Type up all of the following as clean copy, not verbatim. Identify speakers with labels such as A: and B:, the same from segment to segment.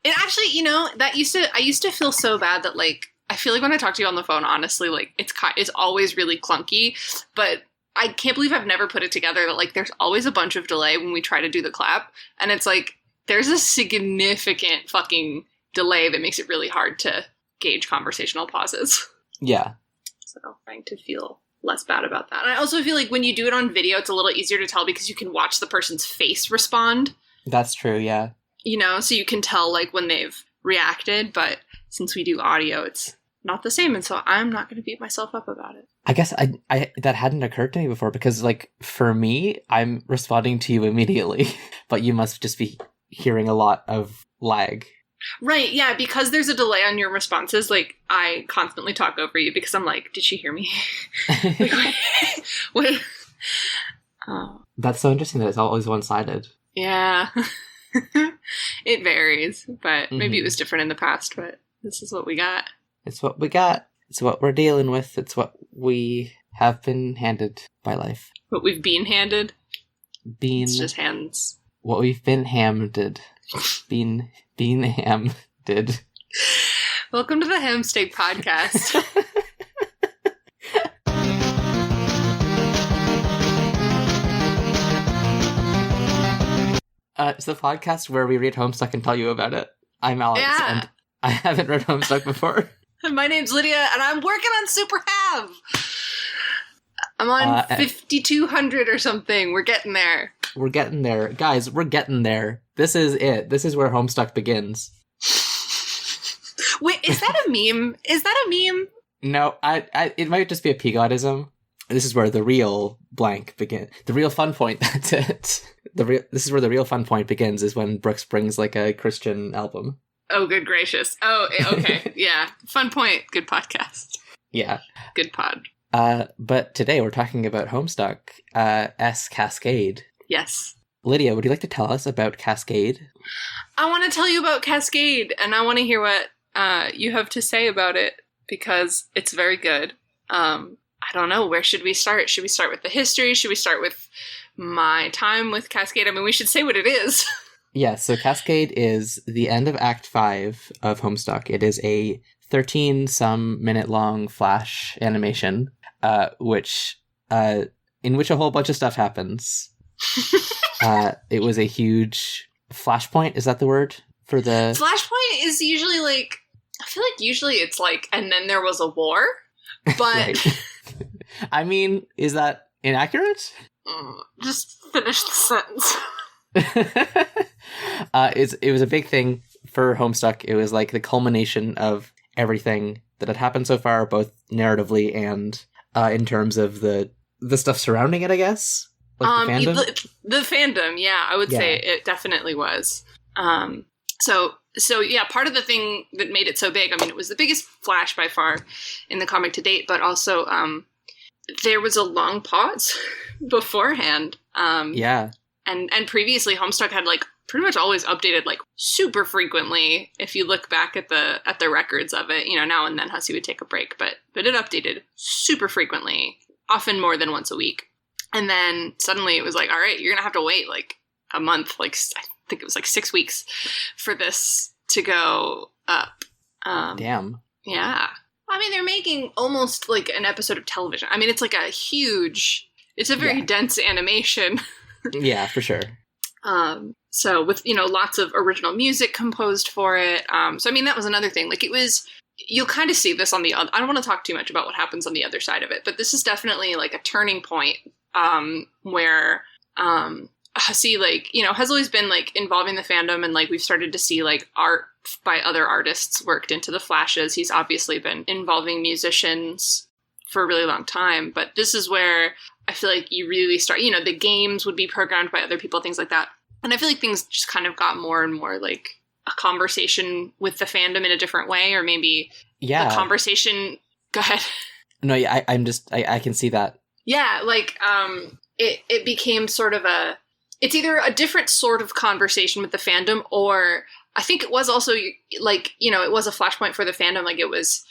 A: It actually, I used to feel so bad that, like, I feel like when I talk to you on the phone, honestly, like, it's always really clunky, but I can't believe I've never put it together that, like, there's always a bunch of delay when we try to do the clap, and it's like, there's a significant fucking delay that makes it really hard to gauge conversational pauses.
B: Yeah.
A: So trying to feel less bad about that. And I also feel like when you do it on video, it's a little easier to tell because you can watch the person's face respond.
B: That's true, yeah.
A: So you can tell, like, when they've reacted, but since we do audio, it's not the same, and so I'm not going to beat myself up about it.
B: I guess I that hadn't occurred to me before, because, like, for me, I'm responding to you immediately, but you must just be hearing a lot of lag.
A: Right, yeah, because there's a delay on your responses, like, I constantly talk over you because I'm like, did she hear me? Wait. Oh.
B: That's so interesting that it's always one-sided.
A: Yeah. It varies, but maybe it was different in the past, but this is what we got.
B: It's what we got. It's what we're dealing with. It's what we have been handed by life.
A: What we've been handed? It's just hands.
B: What we've been hammed. Been hammed.
A: Welcome to the Ham Steak Podcast.
B: It's the podcast where we read Homestuck and tell you about it. I'm Alex, and I haven't read Homestuck before.
A: My name's Lydia, and I'm working on Super Have. I'm on 5,200 or something. We're getting there.
B: We're getting there. Guys, we're getting there. This is it. This is where Homestuck begins.
A: Wait, is that a meme? Is that a meme?
B: No, it might just be a Pegodism. This is where the real blank begins. The real fun point, that's it. This is where the real fun point begins, is when Brooks brings, like, a Christian album. Oh,
A: good gracious. Oh, okay. Yeah. Fun point. Good podcast.
B: Yeah.
A: Good pod.
B: But today we're talking about Homestuck, Cascade.
A: Yes.
B: Lydia, would you like to tell us about Cascade?
A: I want to tell you about Cascade, and I want to hear what you have to say about it, because it's very good. I don't know. Where should we start? Should we start with the history? Should we start with my time with Cascade? I mean, we should say what it is.
B: Yeah, so Cascade is the end of Act 5 of Homestuck. It is a 13-some-minute-long flash animation, in which a whole bunch of stuff happens. It was a huge flashpoint. Is that the word for the
A: flashpoint? Is usually like, I feel like usually it's like, and then there was a war, but
B: I mean, is that inaccurate?
A: Just finish the sentence.
B: It was a big thing for Homestuck. It was like the culmination of everything that had happened so far, both narratively and in terms of the stuff surrounding it, I guess. Like the fandom?
A: The fandom, yeah, I would say it definitely was. So yeah, part of the thing that made it so big, I mean, it was the biggest flash by far in the comic to date, but also there was a long pause beforehand.
B: Yeah.
A: And previously Homestuck had, like, pretty much always updated, like, super frequently. If you look back at the records of it, now and then Hussey would take a break, but it updated super frequently, often more than once a week. And then suddenly it was like, all right, you're going to have to wait, like, a month, like, I think it was, like, 6 weeks for this to go up.
B: Damn.
A: Yeah. I mean, they're making almost, like, an episode of television. I mean, it's, like, it's a very dense animation.
B: Yeah, for sure.
A: So with, lots of original music composed for it. So, I mean, that was another thing. Like, you'll kind of see this on the other, I don't want to talk too much about what happens on the other side of it, but this is definitely, like, a turning point, where, Hussey, like, has always been, like, involving the fandom, and, like, we've started to see, like, art by other artists worked into the flashes. He's obviously been involving musicians for a really long time, but this is where I feel like you really start, the games would be programmed by other people, things like that. And I feel like things just kind of got more and more like a conversation with the fandom in a different way, or maybe a conversation. Go ahead.
B: No, yeah, I can see that.
A: Yeah, like, it became sort of it's either a different sort of conversation with the fandom, or I think it was also, like, it was a flashpoint for the fandom. Like, it was,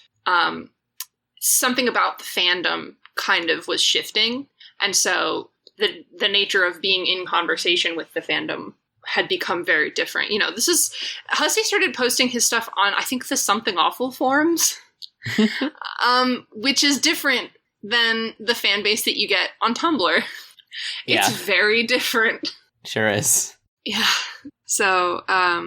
A: something about the fandom kind of was shifting. And so the nature of being in conversation with the fandom had become very different. Hussey started posting his stuff on, I think, the Something Awful forums, which is different than the fan base that you get on Tumblr.
B: Yeah.
A: It's very different.
B: Sure is.
A: Yeah. So, I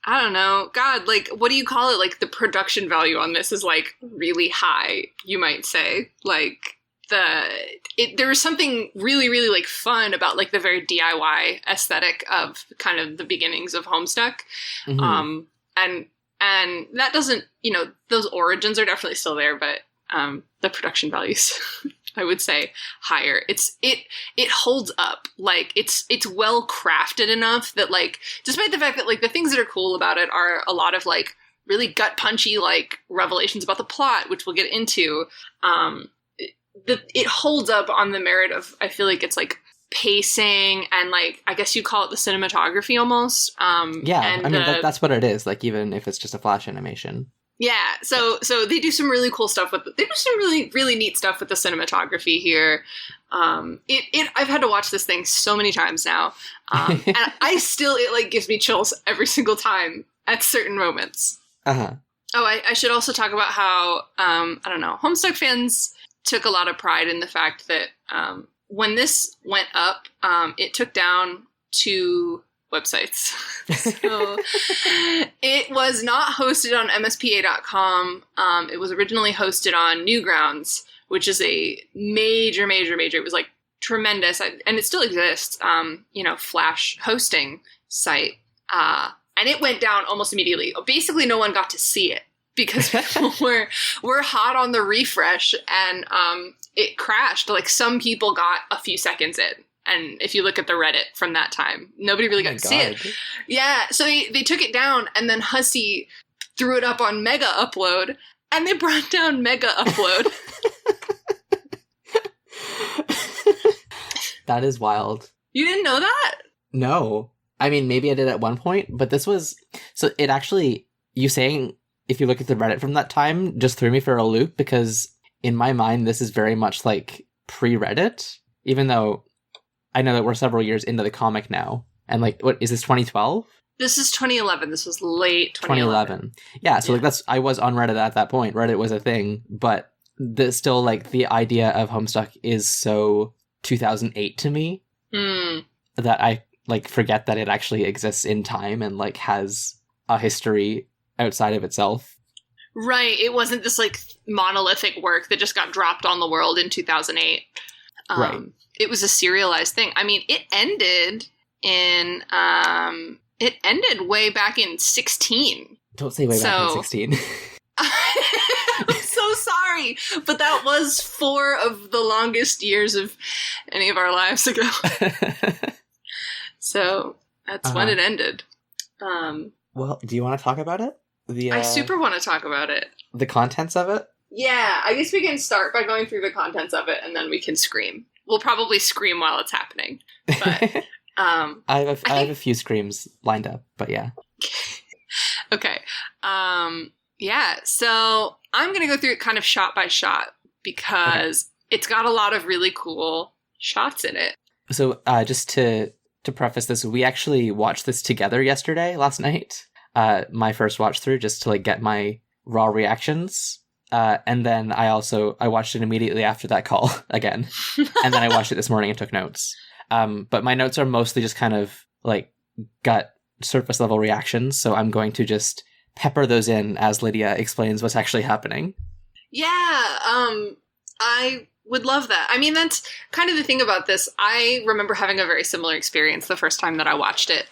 A: don't know. God, like, what do you call it? Like, the production value on this is, like, really high, you might say. Like, there was something really, really, like, fun about, like, the very DIY aesthetic of kind of the beginnings of Homestuck.
B: Mm-hmm.
A: And that doesn't, those origins are definitely still there, but the production values, I would say, higher. It holds up. Like, it's well crafted enough that, like, despite the fact that, like, the things that are cool about it are a lot of, like, really gut punchy, like, revelations about the plot, which we'll get into. It holds up on the merit of, I feel like it's, like, pacing and, like, I guess you call it the cinematography almost.
B: Yeah, I mean, that's what it is, like, even if it's just a flash animation.
A: Yeah, so they do some really cool stuff they do some really, really neat stuff with the cinematography here. I've had to watch this thing so many times now, and it, like, gives me chills every single time at certain moments.
B: Uh-huh.
A: Oh, I should also talk about how, I don't know, Homestuck fans took a lot of pride in the fact that when this went up, it took down 2 websites. So it was not hosted on MSPA.com. It was originally hosted on Newgrounds, which is a major, it was, like, tremendous, and it still exists, Flash hosting site. And it went down almost immediately. Basically, no one got to see it because people were hot on the refresh, and it crashed. Like, some people got a few seconds in. And if you look at the Reddit from that time, nobody really got to see it. Yeah, so they took it down, and then Hussey threw it up on Mega Upload, and they brought down Mega Upload.
B: That is wild.
A: You didn't know that?
B: No. I mean, maybe I did at one point, but this was... So it actually... You saying, if you look at the Reddit from that time, just threw me for a loop, because in my mind, this is very much, like, pre-Reddit, even though... I know that we're several years into the comic now. And, like, what, is this 2012?
A: This is 2011. This was late 2011.
B: Yeah, so, like, I was on Reddit at that point. Reddit was a thing, but still, like, the idea of Homestuck is so 2008 to me that I, like, forget that it actually exists in time and, like, has a history outside of itself.
A: Right. It wasn't this, like, monolithic work that just got dropped on the world in 2008.
B: Right.
A: It was a serialized thing. I mean, it ended way back in 16.
B: Don't say way back in 16.
A: I'm so sorry, but that was 4 of the longest years of any of our lives ago. So that's when it ended.
B: Well, do you want to talk about it?
A: I super want to talk about it.
B: The contents of it?
A: Yeah, I guess we can start by going through the contents of it, and then we can scream. We'll probably scream while it's happening. But
B: I have a few screams lined up, but yeah.
A: Okay. Yeah, so I'm going to go through it kind of shot by shot because it's got a lot of really cool shots in it.
B: So just to preface this, we actually watched this together last night. My first watch through, just to, like, get my raw reactions. And then I watched it immediately after that call again. And then I watched it this morning and took notes. But my notes are mostly just kind of, like, gut surface level reactions. So I'm going to just pepper those in as Lydia explains what's actually happening. Yeah,
A: I would love that. I mean, that's kind of the thing about this. I remember having a very similar experience the first time that I watched it,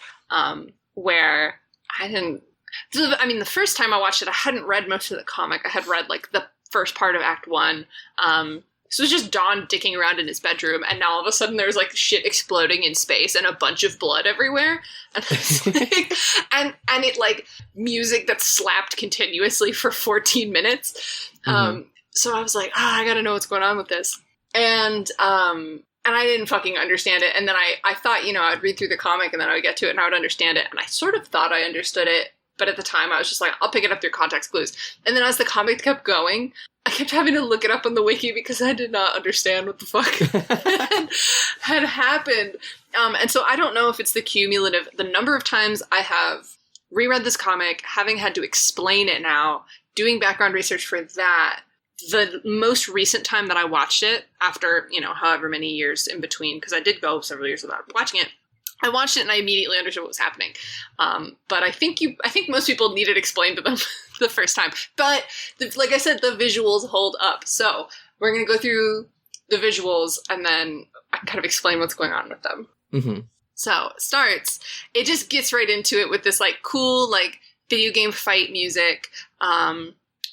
A: where the first time I watched it, I hadn't read most of the comic. I had read, like, the first part of Act 1. So it was just Don dicking around in his bedroom, and now all of a sudden there's, like, shit exploding in space and a bunch of blood everywhere. And it's like, and it, like, music that slapped continuously for 14 minutes. So I was like, I gotta know what's going on with this. And I didn't fucking understand it. And then I thought, I'd read through the comic and then I would get to it and I would understand it. And I sort of thought I understood it. But at the time, I was just like, I'll pick it up through context clues. And then as the comic kept going, I kept having to look it up on the wiki because I did not understand what the fuck had happened. And so I don't know if it's the number of times I have reread this comic, having had to explain it now, doing background research for that. The most recent time that I watched it, after, however many years in between, because I did go several years without watching it, I watched it and I immediately understood what was happening. But I think most people need it explained to them the first time. But like I said, the visuals hold up. So we're going to go through the visuals and then I kind of explain what's going on with them.
B: Mm-hmm.
A: So it just gets right into it with this like cool, like video game fight music.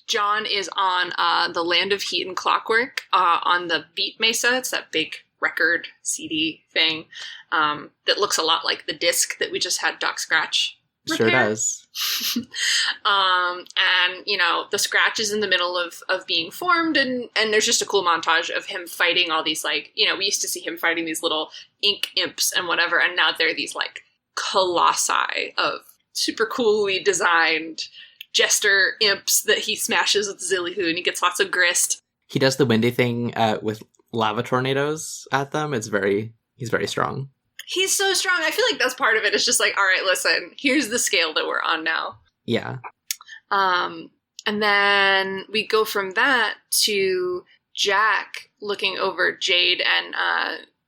A: John is on the Land of Heat and Clockwork on the Beat Mesa. It's that big record CD thing that looks a lot like the disc that we just had Doc Scratch repair.
B: Sure does.
A: And the Scratch is in the middle of being formed, and there's just a cool montage of him fighting all these, like, we used to see him fighting these little ink imps and whatever, and now they're these like colossi of super coolly designed jester imps that he smashes with Zillyhoo, and he gets lots of grist.
B: He does the windy thing with lava tornadoes at them. He's very strong.
A: He's so strong. I feel like that's part of it. It's just like, all right, listen, here's the scale that we're on now.
B: Yeah.
A: And then we go from that to Jack looking over Jade and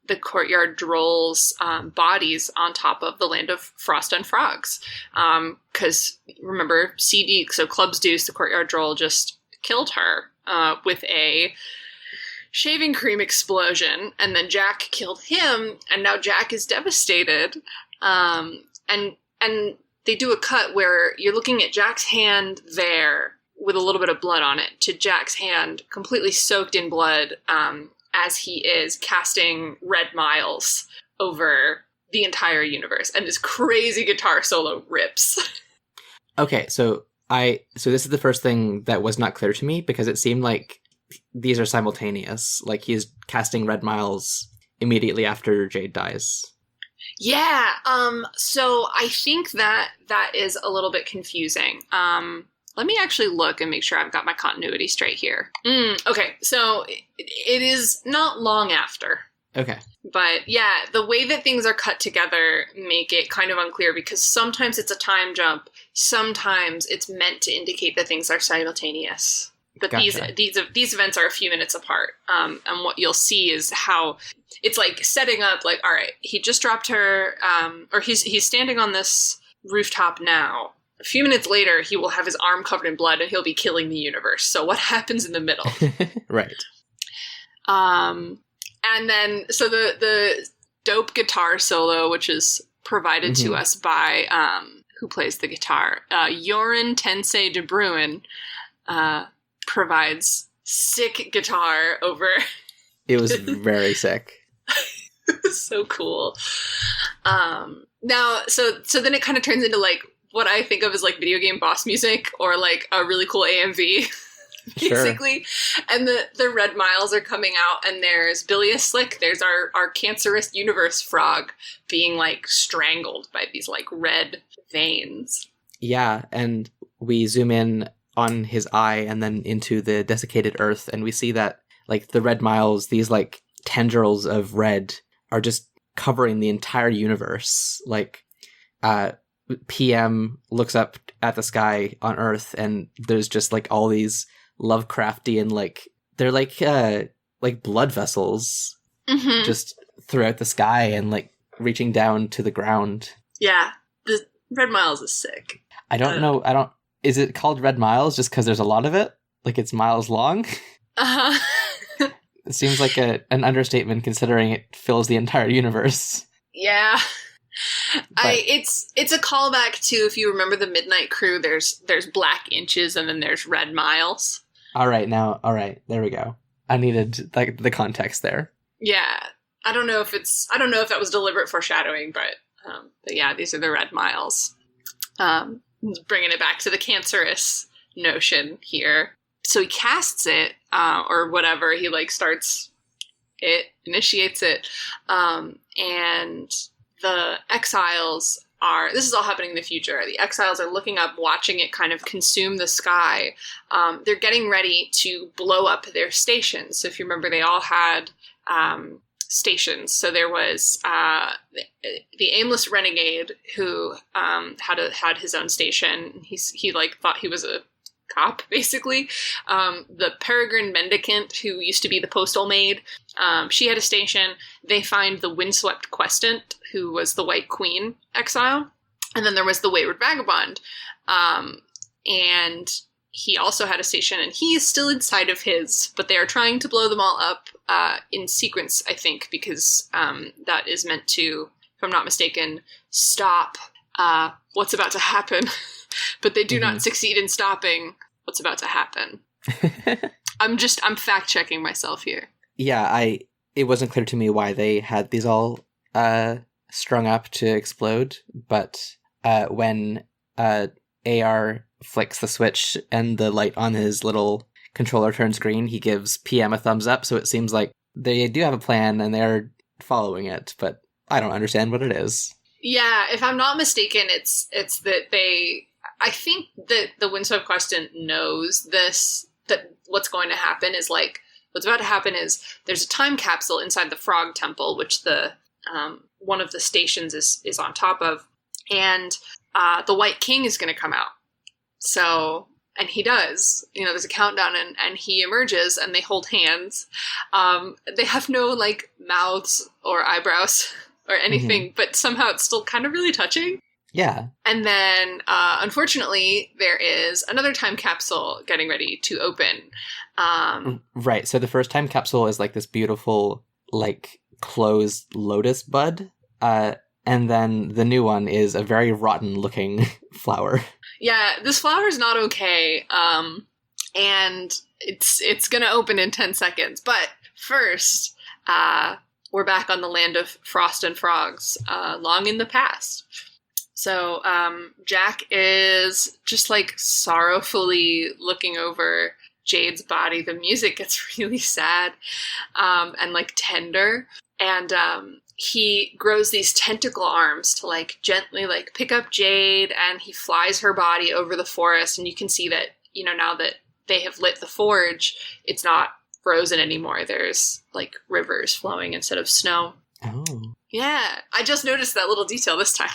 A: the courtyard drolls' bodies on top of the Land of Frost and Frogs. Because remember, Clubs Deuce, the courtyard droll, just killed her with a shaving cream explosion, and then Jack killed him, and now Jack is devastated. And they do a cut where you're looking at Jack's hand there with a little bit of blood on it, to Jack's hand completely soaked in blood as he is casting red miles over the entire universe, and this crazy guitar solo rips.
B: Okay, so this is the first thing that was not clear to me, because it seemed like these are simultaneous. Like, he's casting red miles immediately after Jade dies.
A: Yeah, so I think that is a little bit confusing. Let me actually look and make sure I've got my continuity straight here. Okay, so it is not long after.
B: Okay.
A: But yeah, the way that things are cut together make it kind of unclear, because sometimes it's a time jump, sometimes it's meant to indicate that things are simultaneous. But
B: gotcha.
A: these events are a few minutes apart. And what you'll see is how it's like setting up, like, all right, he just dropped her, or he's standing on this rooftop now. A few minutes later, he will have his arm covered in blood and he'll be killing the universe. So what happens in the middle?
B: Right.
A: And then, so the dope guitar solo, which is provided to us by, who plays the guitar? Joran Tensei de Bruin, provides sick guitar over.
B: It was very sick.
A: So cool. Now, so then it kind of turns into like what I think of as like video game boss music, or like a really cool AMV, basically. Sure. And the red miles are coming out, and there's Bilious Slick. There's our cancerous universe frog being like strangled by these like red veins.
B: Yeah, and we zoom in on his eye and then into the desiccated earth, and we see that like the red miles, these like tendrils of red, are just covering the entire universe. Like PM looks up at the sky on Earth, and there's just like all these Lovecraftian, like they're like blood vessels just throughout the sky and like reaching down to the ground.
A: Yeah, the red miles is sick.
B: I don't know. Is it called red miles just because there's a lot of it? Like it's miles long? It seems like an understatement considering it fills the entire universe. Yeah. But
A: it's a callback to, if you remember the Midnight Crew, there's black inches and then there's red miles.
B: All right, there we go. I needed like the context there.
A: Yeah. I don't know if that was deliberate foreshadowing, but yeah, these are the red miles. Bringing it back to the cancerous notion here. So he casts it, or whatever. He like initiates it, and the exiles this is all happening in the future. The exiles are looking up, watching it kind of consume the sky. They're getting ready to blow up their stations. So if you remember, they all had stations. So there was the aimless renegade who had his own station. He like thought he was a cop, basically. The peregrine mendicant, who used to be the postal maid, she had a station. They find the windswept questant, who was the White Queen exile. And then there was the wayward vagabond. And he also had a station, and he is still inside of his, but they are trying to blow them all up in sequence, I think, because that is meant to, if I'm not mistaken, stop what's about to happen. But they do not succeed in stopping what's about to happen. I'm fact-checking myself here.
B: Yeah, it wasn't clear to me why they had these all strung up to explode, but when AR flicks the switch and the light on his little controller turns green, he gives PM a thumbs up, so it seems like they do have a plan and they're following it, but I don't understand what it is.
A: Yeah, if I'm not mistaken, it's that I think that the windswept questant knows this, that what's going to happen is like, what's about to happen is there's a time capsule inside the Frog Temple, which the one of the stations is on top of, and the White King is going to come out. So, and he does, there's a countdown and he emerges and they hold hands. They have no like mouths or eyebrows or anything, but somehow it's still kind of really touching.
B: Yeah.
A: And then, unfortunately, there is another time capsule getting ready to open.
B: Right. So the first time capsule is like this beautiful, like closed lotus bud. And then the new one is a very rotten looking flower.
A: Yeah, this flower is not okay, and it's gonna open in 10 seconds. But first, we're back on the land of frost and frogs, long in the past. So Jack is just like sorrowfully looking over Jade's body. The music gets really sad and like tender, and he grows these tentacle arms to like gently like pick up Jade, and he flies her body over the forest, and you can see that, now that they have lit the forge, it's not frozen anymore. There's like rivers flowing instead of snow.
B: Oh.
A: Yeah, I just noticed that little detail this time.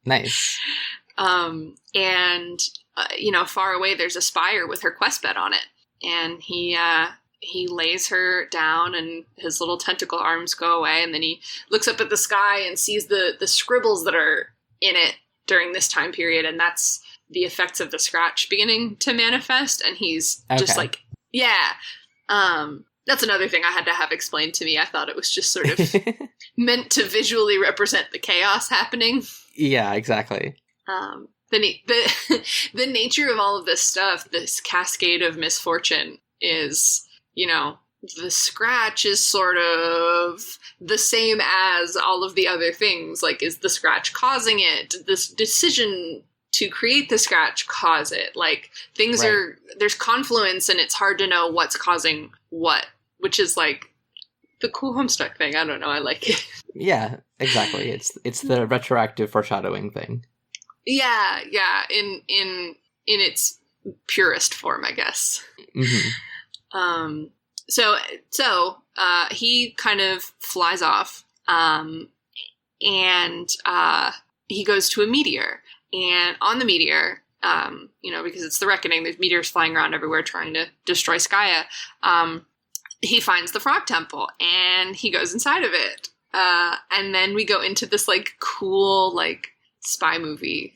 B: Nice.
A: And far away there's a spire with her quest bed on it, and he lays her down and his little tentacle arms go away, and then he looks up at the sky and sees the scribbles that are in it during this time period, and that's the effects of the scratch beginning to manifest, and he's just like, yeah. That's another thing I had to have explained to me. I thought it was just sort of meant to visually represent the chaos happening.
B: Yeah, exactly.
A: The nature of all of this stuff, this cascade of misfortune, is, the scratch is sort of the same as all of the other things. Like, is the scratch causing it? Did this decision to create the scratch cause it? Like, things there's confluence, and it's hard to know what's causing what, which is like the cool Homestuck thing. I don't know. I like it.
B: Yeah, exactly. It's the retroactive foreshadowing thing.
A: Yeah. In its purest form, I guess.
B: Mm-hmm.
A: So he kind of flies off, and he goes to a meteor, and on the meteor, because it's the Reckoning, there's meteors flying around everywhere trying to destroy Skaya. He finds the Frog Temple, and he goes inside of it. And then we go into this, like, cool, like, spy movie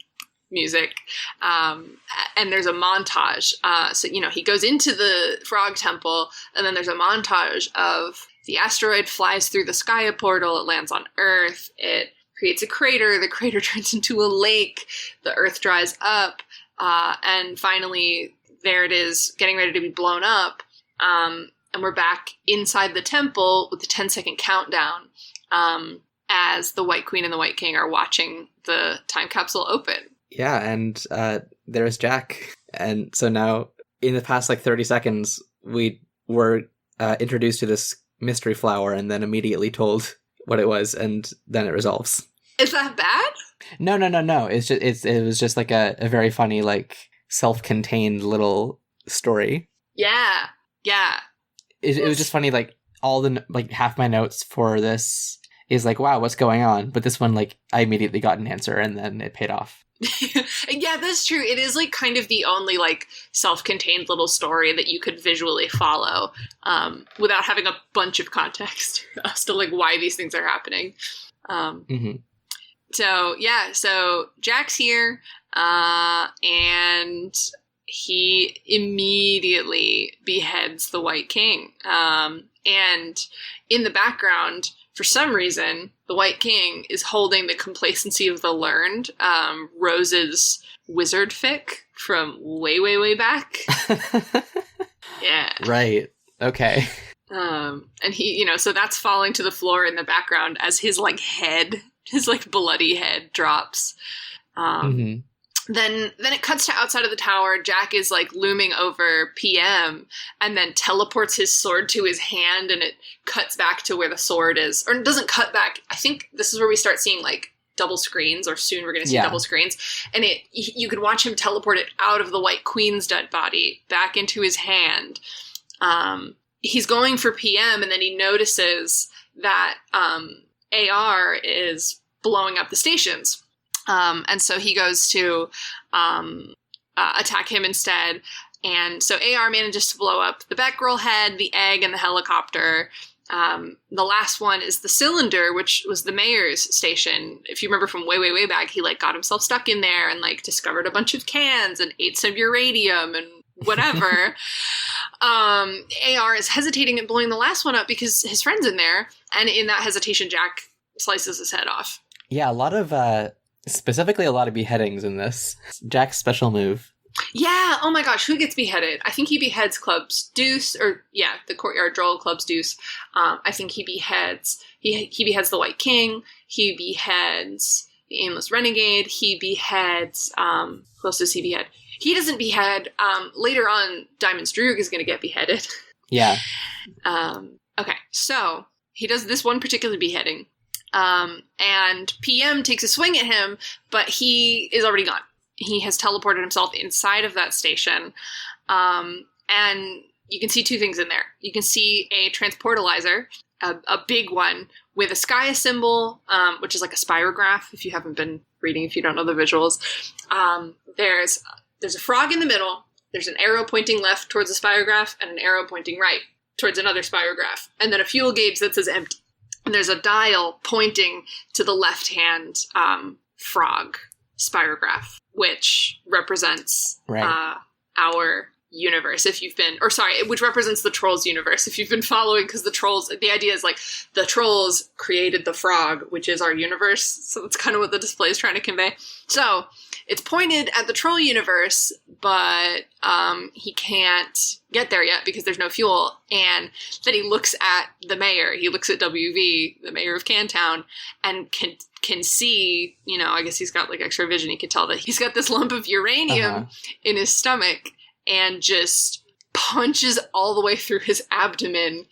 A: music. And there's a montage. So, he goes into the Frog Temple, and then there's a montage of the asteroid flies through the Skaya portal, it lands on Earth, it creates a crater, the crater turns into a lake, the Earth dries up, and finally, there it is, getting ready to be blown up. And we're back inside the temple with the 10-second countdown, as the White Queen and the White King are watching the time capsule open.
B: Yeah, and there's Jack. And so now, in the past, 30 seconds, we were introduced to this mystery flower and then immediately told what it was, and then it resolves.
A: Is that bad?
B: No. It was just a very funny, self-contained little story.
A: Yeah.
B: It was just funny, all the like half my notes for this is like, wow, what's going on? But this one, like, I immediately got an answer, and then it paid off.
A: Yeah, that's true. It is like kind of the only like self-contained little story that you could visually follow without having a bunch of context as to like why these things are happening. So yeah, so Jack's here, and he immediately beheads the White King. And in the background, for some reason, the White King is holding the complacency of the learned, Rose's wizard fic from way, way, way back. Yeah.
B: Right. Okay.
A: And he, you know, so that's falling to the floor in the background as his, like, head, his, like, bloody head drops. Then it cuts to outside of the tower. Jack is, like, looming over PM and then teleports his sword to his hand, and it cuts back to where the sword is. Or it doesn't cut back. I think this is where we start seeing, like, double screens, or soon we're going to see double screens. And you could watch him teleport it out of the White Queen's dead body back into his hand. He's going for PM, and then he notices that AR is blowing up the stations. And so he goes to attack him instead. And so AR manages to blow up the Batgirl head, the egg, and the helicopter. The last one is the cylinder, which was the mayor's station. If you remember from way, way, way back, he like got himself stuck in there and like discovered a bunch of cans and ate some uranium and whatever. AR is hesitating at blowing the last one up because his friend's in there. And in that hesitation, Jack slices his head off.
B: Yeah, a lot of, specifically a lot of beheadings in this. Jack's special move.
A: Yeah, oh my gosh, who gets beheaded? I think he beheads Club's Deuce, or yeah, the Courtyard Droll, Club's Deuce. I think he beheads the White King, he beheads the Aimless Renegade, he beheads, who else does he behead? He doesn't behead, later on, Diamond's Droog is going to get beheaded.
B: Yeah.
A: Okay, so he does this one particular beheading, and PM takes a swing at him, but he is already gone. He has teleported himself inside of that station, and you can see two things in there. You can see a transportalizer, a big one, with a Skya symbol, which is like a spirograph, if you haven't been reading, if you don't know the visuals. There's a frog in the middle, there's an arrow pointing left towards the spirograph, and an arrow pointing right towards another spirograph, and then a fuel gauge that says empty. And there's a dial pointing to the left-hand frog spirograph, which represents our universe, which represents the Trolls universe, if you've been following, because the Trolls, the idea is like, the Trolls created the frog, which is our universe, so that's kind of what the display is trying to convey. So, it's pointed at the Troll universe, but he can't get there yet because there's no fuel, and then he looks at the mayor, he looks at WV, the mayor of Cantown, and can see, you know, I guess he's got like extra vision, he can tell that he's got this lump of uranium in his stomach, and just punches all the way through his abdomen,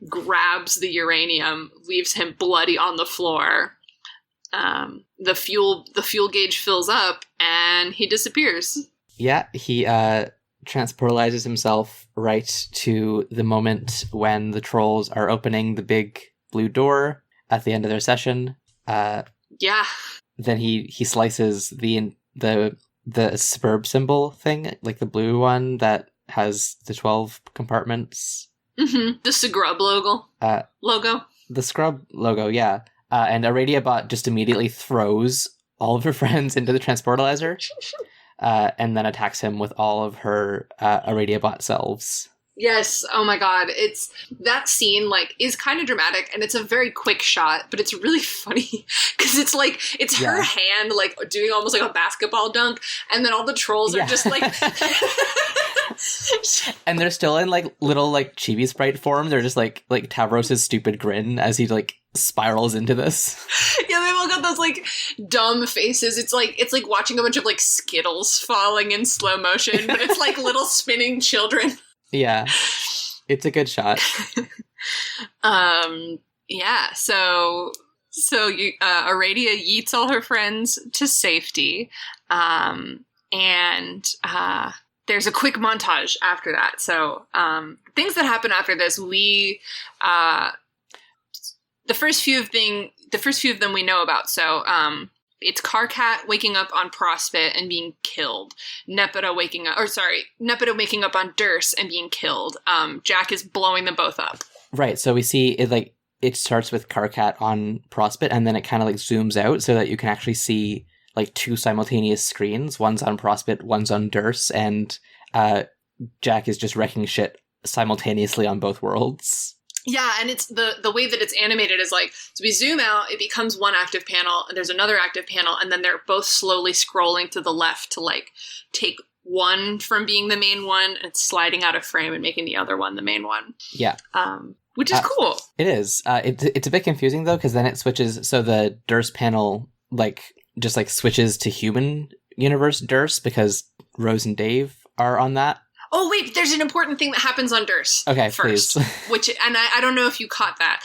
A: grabs the uranium, leaves him bloody on the floor. The fuel gauge fills up, and he disappears. Yeah,
B: he transportalizes himself right to the moment when the Trolls are opening the big blue door at the end of their session.
A: Yeah.
B: Then he slices the suburb symbol thing, like the blue one that has the 12 compartments.
A: Mm-hmm. The Scrub logo.
B: The Scrub logo, yeah. And Irradiabot just immediately throws all of her friends into the transportalizer, and then attacks him with all of her Irradiabot selves.
A: Yes, oh my god, that scene, like, is kind of dramatic, and it's a very quick shot, but it's really funny, because it's like, it's her hand, like, doing almost like a basketball dunk, and then all the Trolls are just like...
B: And they're still in, like, little, like, chibi sprite form. They're just like Tavros' stupid grin as he, like, spirals into this.
A: Yeah, they've all got those, like, dumb faces. It's like watching a bunch of, like, Skittles falling in slow motion, but it's like little spinning children.
B: Yeah, it's a good shot.
A: Yeah, so Aradia yeets all her friends to safety, and there's a quick montage after that. So things that happen after this, the first few of them we know about. So it's Karkat waking up on Prospit and being killed. Nepeta waking up on Durst and being killed. Jack is blowing them both up.
B: Right. So we see it it starts with Karkat on Prospit, and then it kind of zooms out so that you can actually see two simultaneous screens. One's on Prospit, one's on Durst, and Jack is just wrecking shit simultaneously on both worlds.
A: Yeah, and it's the way that it's animated is so we zoom out, it becomes one active panel, and there's another active panel, and then they're both slowly scrolling to the left to take one from being the main one, and it's sliding out of frame and making the other one the main one.
B: Yeah.
A: Which is cool.
B: It is. It's a bit confusing though, because then it switches, so the Durst panel just switches to human universe Durst because Rose and Dave are on that.
A: Oh, wait, there's an important thing that happens on Durst
B: Please.
A: first. And I don't know if you caught that.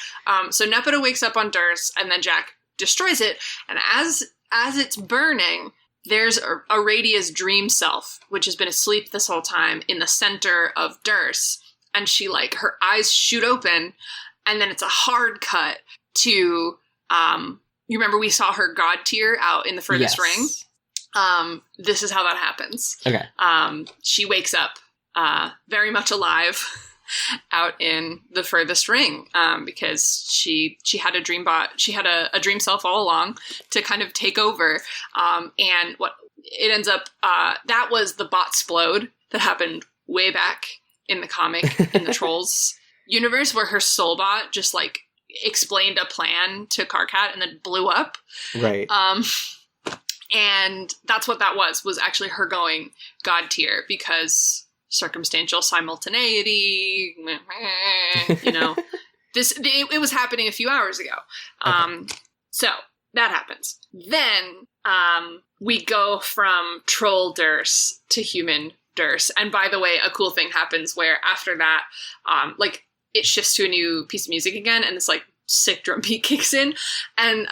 A: So Nepeta wakes up on Durst, and then Jack destroys it. And as it's burning, there's a Radia's dream self, which has been asleep this whole time, in the center of Durst. And she, her eyes shoot open, and then it's a hard cut to, you remember we saw her god tier out in the furthest ring? This is how that happens.
B: Okay.
A: She wakes up very much alive out in the furthest ring because she had a dream bot. She had a dream self all along to kind of take over. And what it ends up, that was the bot splode that happened way back in the comic, in the Trolls universe, where her soul bot just explained a plan to Karkat and then blew up.
B: Right.
A: And that's what that was actually her going god tier because circumstantial simultaneity, it was happening a few hours ago.
B: Okay.
A: So that happens. Then we go from Troll Durst to human Durst. And by the way, a cool thing happens where after that, it shifts to a new piece of music again, and this sick drum beat kicks in. And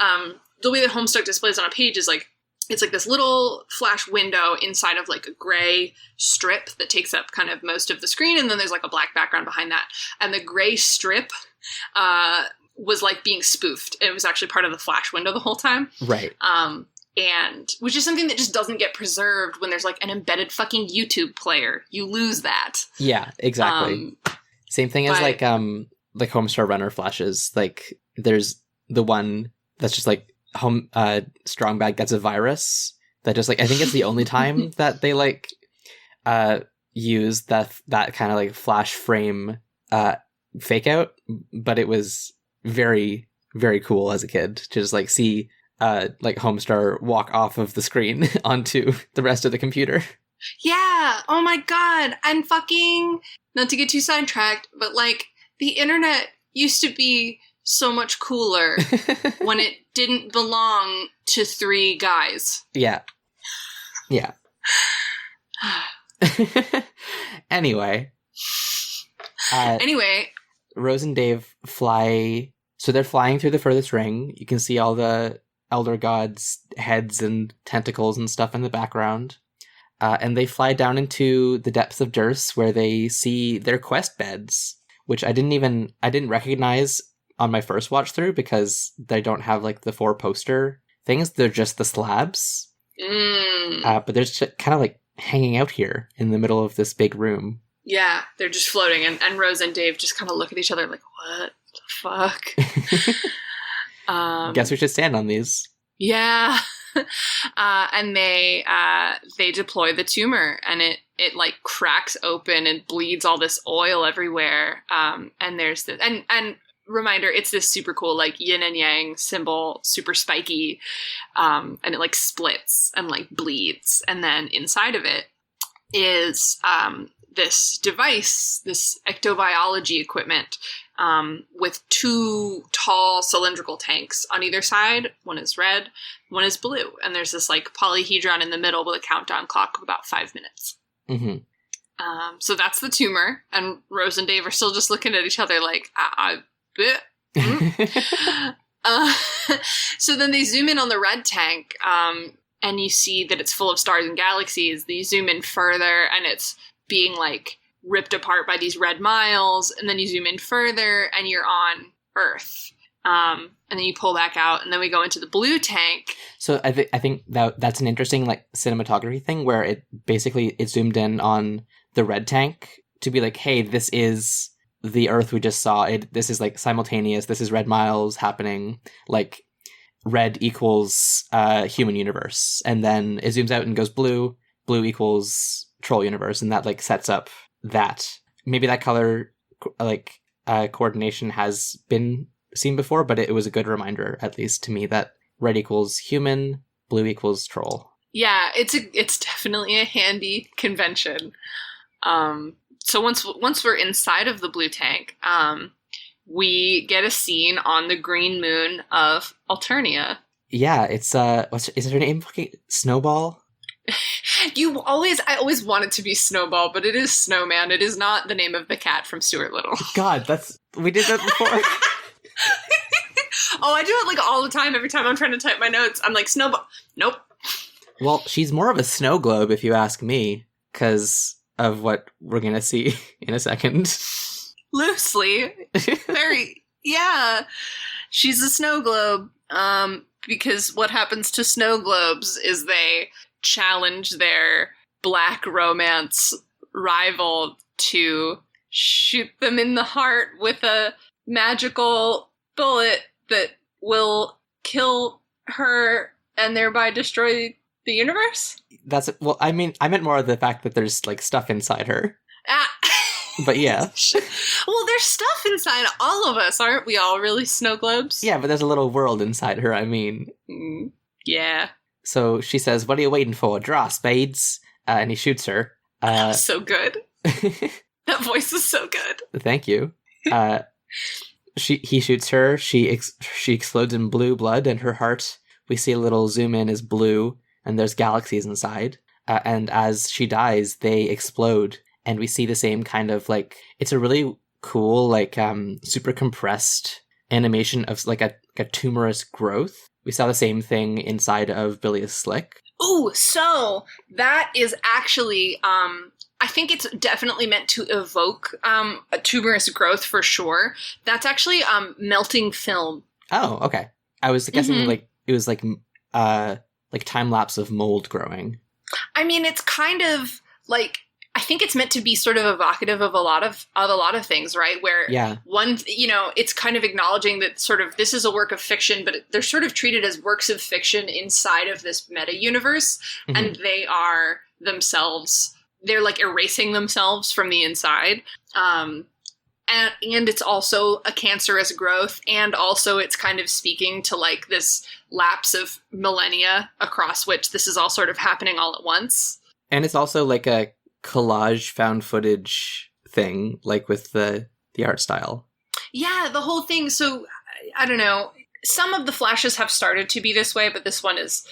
A: the way that Homestuck displays on a page is it's this little flash window inside of a gray strip that takes up kind of most of the screen, and then there's a black background behind that. And the gray strip was being spoofed. It was actually part of the flash window the whole time.
B: Right.
A: And which is something that just doesn't get preserved when there's an embedded fucking YouTube player. You lose that.
B: Yeah, exactly. Same thing as Homestar Runner flashes. There's the one that's just Strong Bag gets a virus that just I think it's the only time that they use that kind of flash frame fake out, but it was very, very cool as a kid to just see Homestar walk off of the screen onto the rest of the computer.
A: Yeah. Oh my god. And fucking, not to get too sidetracked, but the internet used to be so much cooler when it didn't belong to three guys.
B: Yeah. Yeah. Anyway. Rose and Dave fly. So they're flying through the furthest ring. You can see all the Elder Gods' heads and tentacles and stuff in the background. And they fly down into the depths of Durst where they see their quest beds, which I didn't recognize on my first watch through because they don't have the 4 poster things. They're just the slabs. But they're just kind of hanging out here in the middle of this big room.
A: Yeah, they're just floating, and Rose and Dave just kind of look at each other what the fuck?
B: Guess we should stand on these.
A: Yeah. And they deploy the tumor, and it cracks open and bleeds all this oil everywhere. And there's this, and reminder, it's this super cool yin and yang symbol, super spiky, and it splits and bleeds, and then inside of it is this device, this ectobiology equipment, with 2 tall cylindrical tanks on either side. One is red, one is blue, and there's this polyhedron in the middle with a countdown clock of about 5 minutes.
B: Mm-hmm.
A: So that's the tumor, and Rose and Dave are still just looking at each other so then they zoom in on the red tank, and you see that it's full of stars and galaxies. Then you zoom in further, and it's being like ripped apart by these red miles, and then you zoom in further, and you're on Earth. And then you pull back out, and then we go into the blue tank.
B: So I think that's an interesting like cinematography thing where it zoomed in on the red tank to be like, hey, this is the Earth we just saw. This is like simultaneous. This is red miles happening. Like red equals human universe, and then it zooms out and goes blue. Blue equals troll universe, and that like sets up that maybe that color like coordination has been seen before, but it was a good reminder, at least to me, that red equals human, blue equals troll.
A: Yeah, it's definitely a handy convention. So once we're inside of the blue tank, we get a scene on the green moon of Alternia.
B: Yeah, it's is her name fucking Snowball?
A: I always want it to be Snowball, but it is Snowman. It is not the name of the cat from Stuart Little.
B: God, we did that before.
A: Oh, I do it like all the time. Every time I'm trying to type my notes, I'm like, Snowball. Nope.
B: Well, she's more of a snow globe, if you ask me, because of what we're going to see in a second.
A: Loosely. Very, yeah. She's a snow globe. Because what happens to snow globes is they challenge their black romance rival to shoot them in the heart with a magical bullet that will kill her and thereby destroy the universe?
B: I meant more of the fact that there's like stuff inside her. But yeah.
A: Well, there's stuff inside all of us, aren't we all really snow globes?
B: Yeah, but there's a little world inside her, I mean.
A: Yeah.
B: So she says, what are you waiting for? Draw, spades. And he shoots her.
A: So good. That voice is so good.
B: Thank you. He shoots her. She explodes in blue blood, and her heart, we see a little zoom in, is blue, and there's galaxies inside. And as she dies, they explode, and we see the same kind of like, it's a really cool, like super compressed animation of like a tumorous growth. We saw the same thing inside of Bilious Slick.
A: Ooh, so that is actually, I think it's definitely meant to evoke a tumorous growth for sure. That's actually melting film.
B: Oh, okay. I was guessing like it was like time lapse of mold growing.
A: I mean, it's kind of like, I think it's meant to be sort of evocative of a lot of things, right? Where one, it's kind of acknowledging that sort of this is a work of fiction, but they're sort of treated as works of fiction inside of this meta universe, and they are themselves. They're like erasing themselves from the inside. And it's also a cancerous growth, and also it's kind of speaking to like this lapse of millennia across which this is all sort of happening all at once.
B: And it's also like a collage found footage thing, like with the art style. Yeah,
A: the whole thing. So I don't know. Some of the flashes have started to be this way, but this one is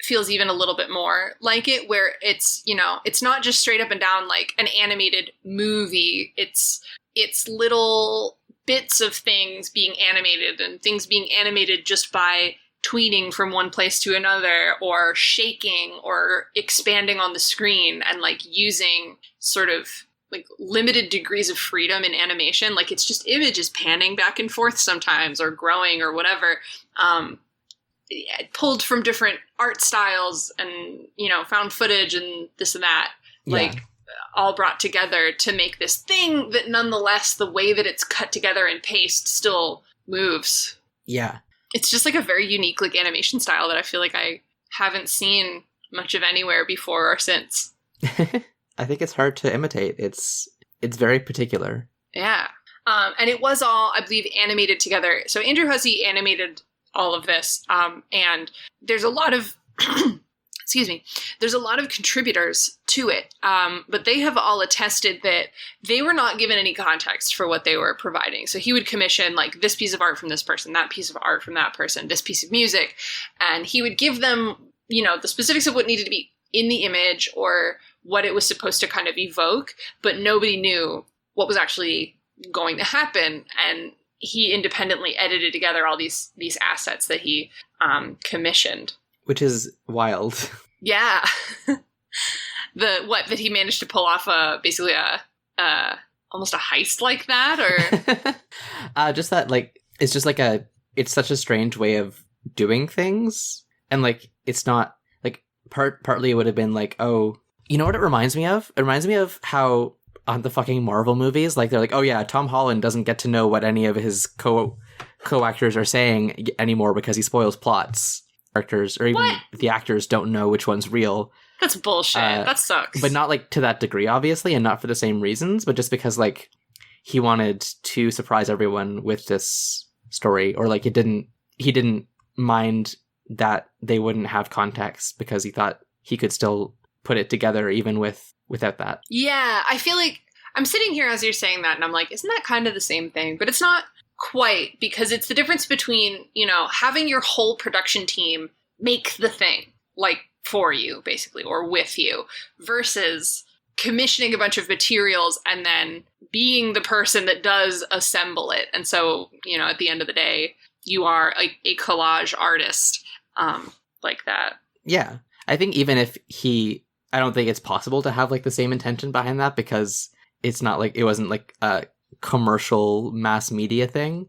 A: feels even a little bit more like it, where it's, it's not just straight up and down like an animated movie. It's little bits of things being animated, and things being animated just by tweeting from one place to another, or shaking, or expanding on the screen, and like using sort of like limited degrees of freedom in animation. Like it's just images panning back and forth sometimes, or growing, or whatever. Pulled from different art styles and, found footage and this and that, like all brought together to make this thing that nonetheless, the way that it's cut together and paced still moves.
B: Yeah.
A: It's just like a very unique like animation style that I feel like I haven't seen much of anywhere before or since.
B: I think it's hard to imitate. It's very particular.
A: Yeah. And it was all, I believe, animated together. So Andrew Huzzy animated all of this. And there's a lot of, there's a lot of contributors to it. But they have all attested that they were not given any context for what they were providing. So he would commission like this piece of art from this person, that piece of art from that person, this piece of music. And he would give them, the specifics of what needed to be in the image or what it was supposed to kind of evoke, but nobody knew what was actually going to happen. And he independently edited together all these assets that he commissioned.
B: which is wild.
A: Yeah. That he managed to pull off basically almost a heist like that, or
B: just that, like, it's just like it's such a strange way of doing things, and like it's not like partly it would have been like, oh, you know what it reminds me of? It reminds me of how on the fucking Marvel movies, like, they're like, oh yeah, Tom Holland doesn't get to know what any of his co-actors are saying anymore because he spoils plots. Characters, or even the actors, don't know which one's real.
A: That's bullshit. That sucks.
B: But not like to that degree, obviously, and not for the same reasons, but just because like he wanted to surprise everyone with this story, or like he didn't mind that they wouldn't have context because he thought he could still put it together even without that.
A: Yeah, I feel like I'm sitting here as you're saying that, and I'm like, isn't that kind of the same thing? But it's not quite, because it's the difference between, having your whole production team make the thing, like, for you, basically, or with you, versus commissioning a bunch of materials and then being the person that does assemble it. And so, at the end of the day, you are a collage artist, like that.
B: Yeah. I think even if I don't think it's possible to have like the same intention behind that, because it's not like, it wasn't like a commercial mass media thing.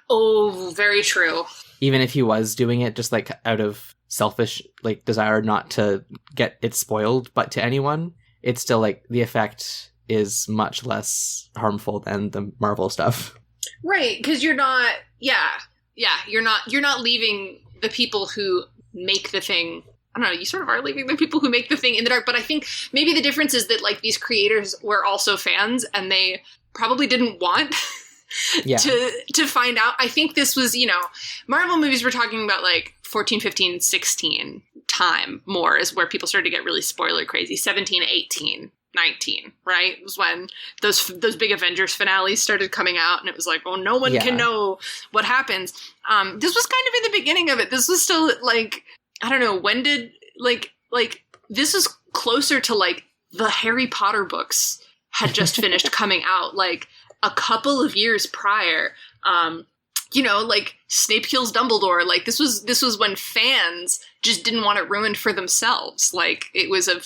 A: Oh, very true.
B: Even if he was doing it just like out of selfish like desire not to get it spoiled but to anyone, it's still like the effect is much less harmful than the Marvel stuff. Right,
A: because you're not you're not leaving the people who make the thing. I don't know, you sort of are leaving the people who make the thing in the dark, but I think maybe the difference is that like these creators were also fans and they probably didn't want to find out. I think this was, Marvel movies we're talking about like 14, 15, 16 time more is where people started to get really spoiler crazy. 17, 18, 19, right? It was when those big Avengers finales started coming out, and it was like, oh, no one can know what happens. This was kind of in the beginning of it. This was still like, I don't know, when did like this was closer to like the Harry Potter books had just finished coming out like a couple of years prior. Like Snape kills Dumbledore. Like this was when fans just didn't want it ruined for themselves. Like it was a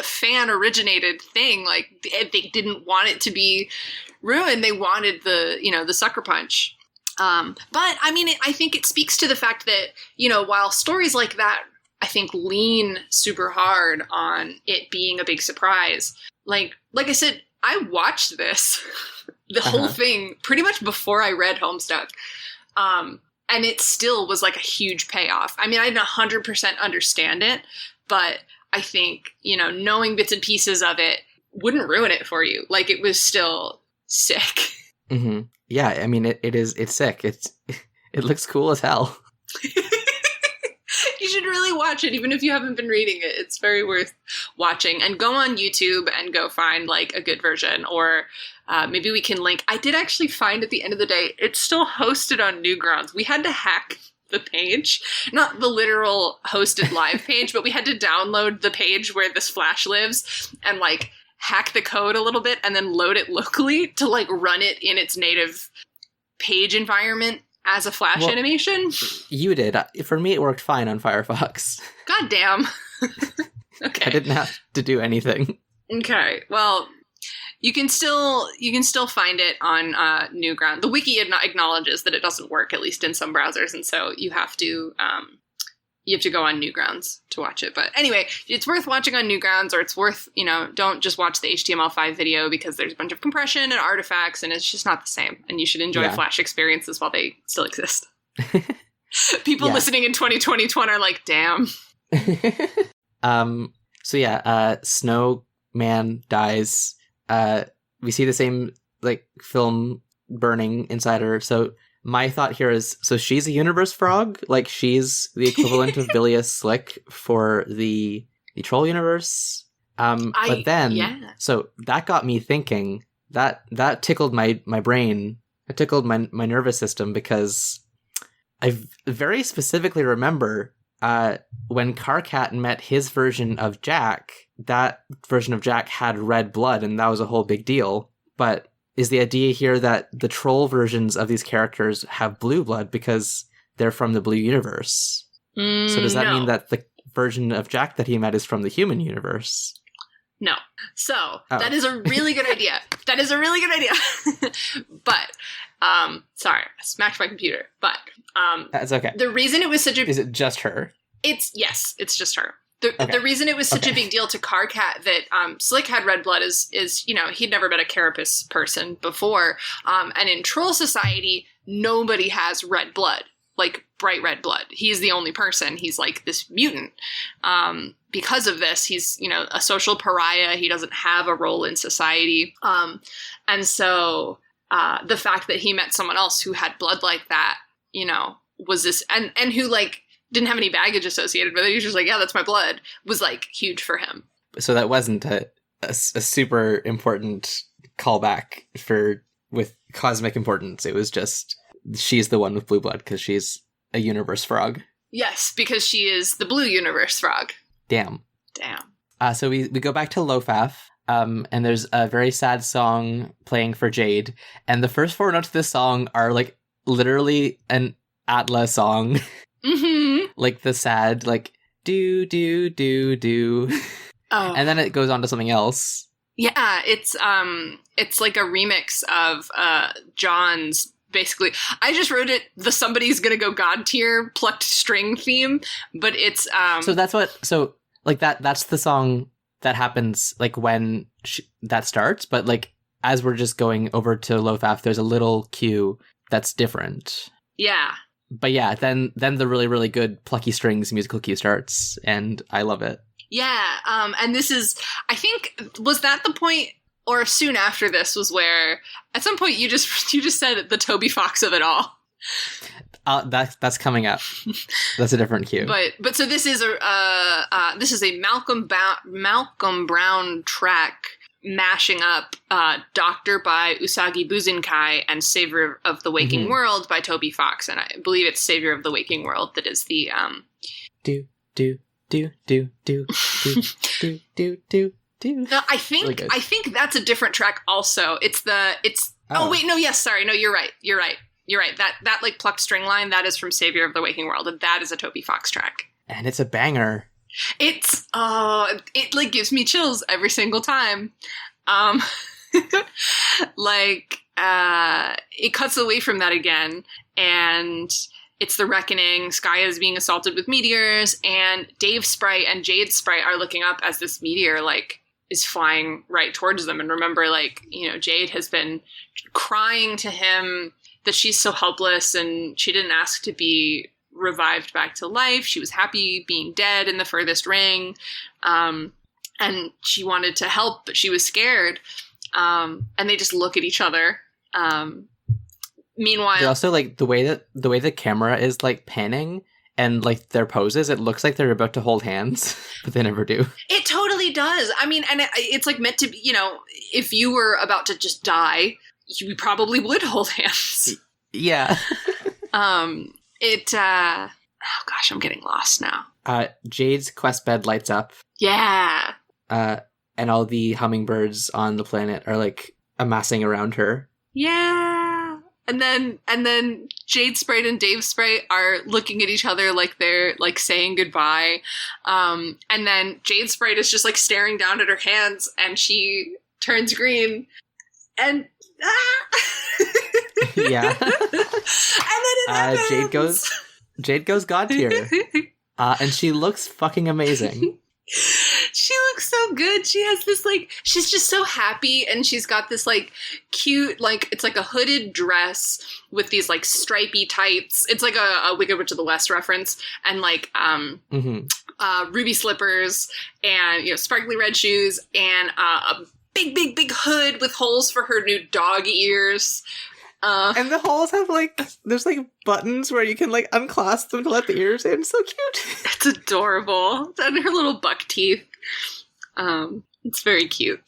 A: fan originated thing. Like they didn't want it to be ruined. They wanted the sucker punch. But I mean, I think it speaks to the fact that, while stories like that, I think lean super hard on it being a big surprise. Like I said, I watched this, the whole thing, pretty much before I read Homestuck. And it still was like a huge payoff. I mean, I didn't 100% understand it, but I think, knowing bits and pieces of it wouldn't ruin it for you. Like, it was still sick.
B: Mm-hmm. Yeah, I mean, it's sick. It looks cool as hell.
A: You should really watch it, even if you haven't been reading it. It's very worth watching. And go on YouTube and go find, like, a good version. Or maybe we can link. I did actually find at the end of the day, it's still hosted on Newgrounds. We had to hack the page. Not the literal hosted live page, but we had to download the page where this Flash lives and, like, hack the code a little bit and then load it locally to, like, run it in its native page environment as a Flash animation.
B: You did. For me, it worked fine on Firefox.
A: God damn. Okay.
B: I didn't have to do anything.
A: Okay. Well, you can still find it on Newgrounds. The wiki acknowledges that it doesn't work, at least in some browsers, and so you have to go on Newgrounds to watch it. But anyway, it's worth watching on Newgrounds, or it's worth, don't just watch the HTML5 video because there's a bunch of compression and artifacts and it's just not the same. And you should enjoy Flash experiences while they still exist. People listening in 2020 are like, damn.
B: Snowman dies. We see the same, like, film burning inside her. So my thought here is, so she's a universe frog? Like, she's the equivalent of Bilious Slick for the troll universe? But then, so that got me thinking, that tickled my brain. It tickled my nervous system, because I very specifically remember when Karkat met his version of Jack, that version of Jack had red blood, and that was a whole big deal. But is the idea here that the troll versions of these characters have blue blood because they're from the blue universe? So does that
A: No.
B: mean that the version of Jack that he met is from the human universe?
A: No. So, that is a really good idea. That is a really good idea. But, sorry, I smacked my computer. But,
B: that's okay.
A: the reason it was such a...
B: Is it just her?
A: It's just her. The reason it was such a big deal to Carcat that Slick had red blood is he'd never been a carapace person before. And in Troll Society, nobody has red blood, like bright red blood. He's the only person. He's like this mutant. Because of this, he's, a social pariah. He doesn't have a role in society. And so the fact that he met someone else who had blood like that, was this, and who like, didn't have any baggage associated with it. He was just like, yeah, that's my blood, was like huge for him.
B: So that wasn't a super important callback with cosmic importance. It was just, she's the one with blue blood because she's a universe frog.
A: Yes, because she is the blue universe frog.
B: Damn. So we go back to Lofaf, and there's a very sad song playing for Jade. And the first 4 notes of this song are like literally an Atla song.
A: Mm-hmm.
B: Like the sad, like, do, do, do, do.
A: Oh.
B: And then it goes on to something else.
A: Yeah, it's like a remix of John's, basically. I just wrote it, the Somebody's Gonna Go God tier plucked string theme, but it's...
B: So that's that's the song that happens, like, when that starts, but, like, as we're just going over to Lofaf, there's a little cue that's different.
A: Yeah.
B: But yeah, then the really, really good Plucky Strings musical cue starts, and I love it.
A: Yeah, and this is, I think, was that the point, or soon after this was where, at some point you just said the Toby Fox of it all.
B: That's coming up. That's a different cue.
A: But so this is a Malcolm Brown track mashing up Doctor by Usagi Buzinkai and Savior of the Waking World by Toby Fox, and I believe it's Savior of the Waking World that is the
B: do do do do do do do do do do.
A: No, I think that's a different track also. Oh wait, no, yes, sorry, no, you're right. That like plucked string line, that is from Savior of the Waking World, and that is a Toby Fox track.
B: And it's a banger.
A: It's it like gives me chills every single time. It cuts away from that again, and it's the reckoning. Skya is being assaulted with meteors, and Dave Sprite and Jade Sprite are looking up as this meteor like is flying right towards them. And remember, like, Jade has been crying to him that she's so helpless and she didn't ask to be revived back to life. She was happy being dead in the furthest ring. And she wanted to help, but she was scared. And they just look at each other. Meanwhile,
B: but also like the way the camera is like panning and like their poses, it looks like they're about to hold hands, but they never do.
A: It totally does. I mean, and it's like meant to be, if you were about to just die, you probably would hold hands.
B: Yeah.
A: Oh gosh, I'm getting lost now.
B: Jade's quest bed lights up.
A: Yeah.
B: And all the hummingbirds on the planet are like amassing around her.
A: Yeah. And then Jade Sprite and Dave Sprite are looking at each other like they're like saying goodbye. And then Jade Sprite is just like staring down at her hands, and she turns green and
B: yeah.
A: And then it happens.
B: Jade goes God tier. And she looks fucking amazing.
A: She looks so good. She has this like, she's just so happy, and she's got this like cute, like, it's like a hooded dress with these like stripy tights. It's like a Wicked Witch of the West reference, and like ruby slippers, and sparkly red shoes, and a big hood with holes for her new dog ears.
B: And the holes have like, there's like buttons where you can like unclasp them to let the ears in. So cute.
A: It's adorable. And her little buck teeth. It's very cute.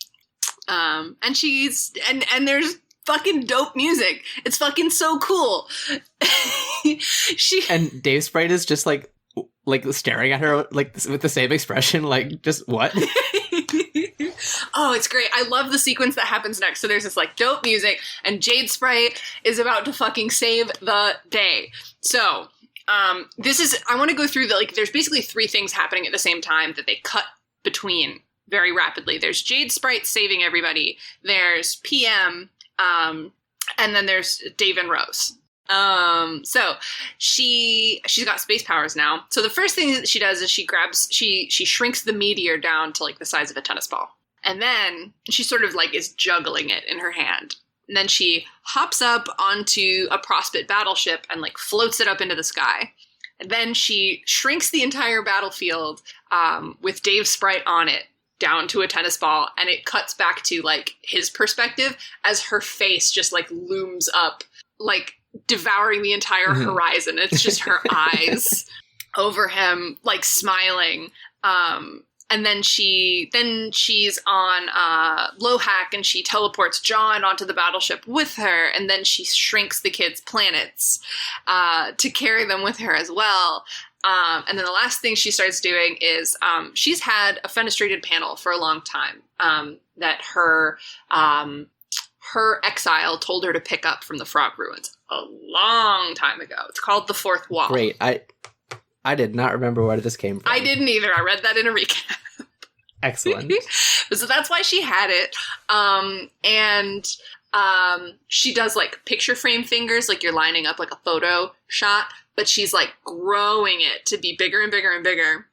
A: And she's, and there's fucking dope music. It's fucking so cool.
B: And Dave Sprite is just like staring at her like with the same expression, like, just what?
A: Oh, it's great. I love the sequence that happens next. So there's this like dope music, and Jade Sprite is about to fucking save the day. So I want to go through there's basically 3 things happening at the same time that they cut between very rapidly. There's Jade Sprite saving everybody. There's PM, and then there's Dave and Rose. So she's got space powers now. So the first thing that she does is she shrinks the meteor down to like the size of a tennis ball. And then she sort of like is juggling it in her hand. And then she hops up onto a Prospect battleship and like floats it up into the sky. And then she shrinks the entire battlefield with Dave Sprite on it down to a tennis ball. And it cuts back to like his perspective as her face just like looms up, like devouring the entire horizon. It's just her eyes over him, like smiling. And then she's on Lohack and she teleports John onto the battleship with her, and then she shrinks the kids' planets to carry them with her as well. And then the last thing she starts doing is she's had a fenestrated panel for a long time that her exile told her to pick up from the Frog Ruins a long time ago. It's called The Fourth Wall.
B: Great. I did not remember where this came from.
A: I didn't either. I read that in a recap.
B: Excellent.
A: So that's why she had it. And she does like picture frame fingers, like you're lining up like a photo shot, but she's like growing it to be bigger and bigger and bigger.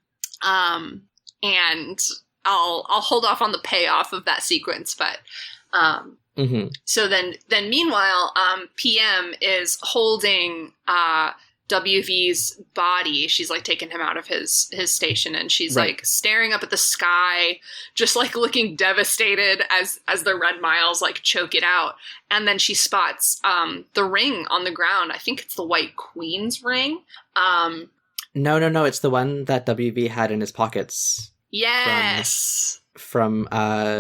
A: And I'll hold off on the payoff of that sequence, but so then meanwhile, PM is holding WV's body. She's like taking him out of his station, and she's like staring up at the sky, just like looking devastated as the Red Miles like choke it out. And then she spots the ring on the ground. I think it's the White Queen's ring.
B: No, it's the one that WV had in his pockets.
A: Yes.
B: From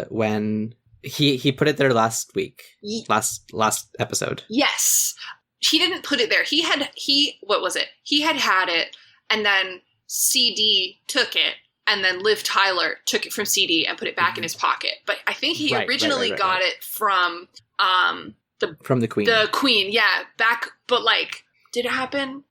B: when he put it there last week. Last episode.
A: Yes. He didn't put it there. What was it? He had it, and then CD took it, and then Liv Tyler took it from CD and put it back in his pocket. But I think he originally got it from
B: the Queen.
A: The Queen, yeah. Back, but like, did it happen?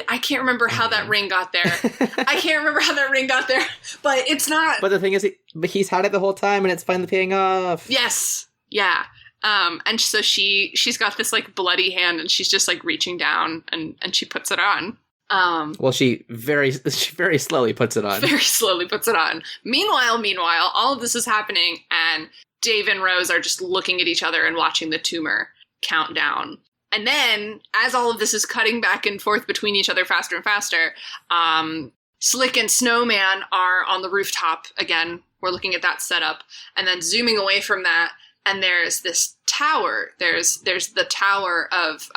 A: I can't remember how that ring got there. I can't remember how that ring got there, but it's not.
B: But the thing is, he's had it the whole time, and it's finally paying off.
A: Yes. Yeah. And so she's got this like bloody hand, and she's just like reaching down and she puts it on.
B: Well, she very slowly puts it on.
A: Very slowly puts it on. Meanwhile, all of this is happening, and Dave and Rose are just looking at each other and watching the tumor count down. And then, as all of this is cutting back and forth between each other faster and faster, Slick and Snowman are on the rooftop again. We're looking at that setup, and then zooming away from that. And there's this tower. There's the tower of,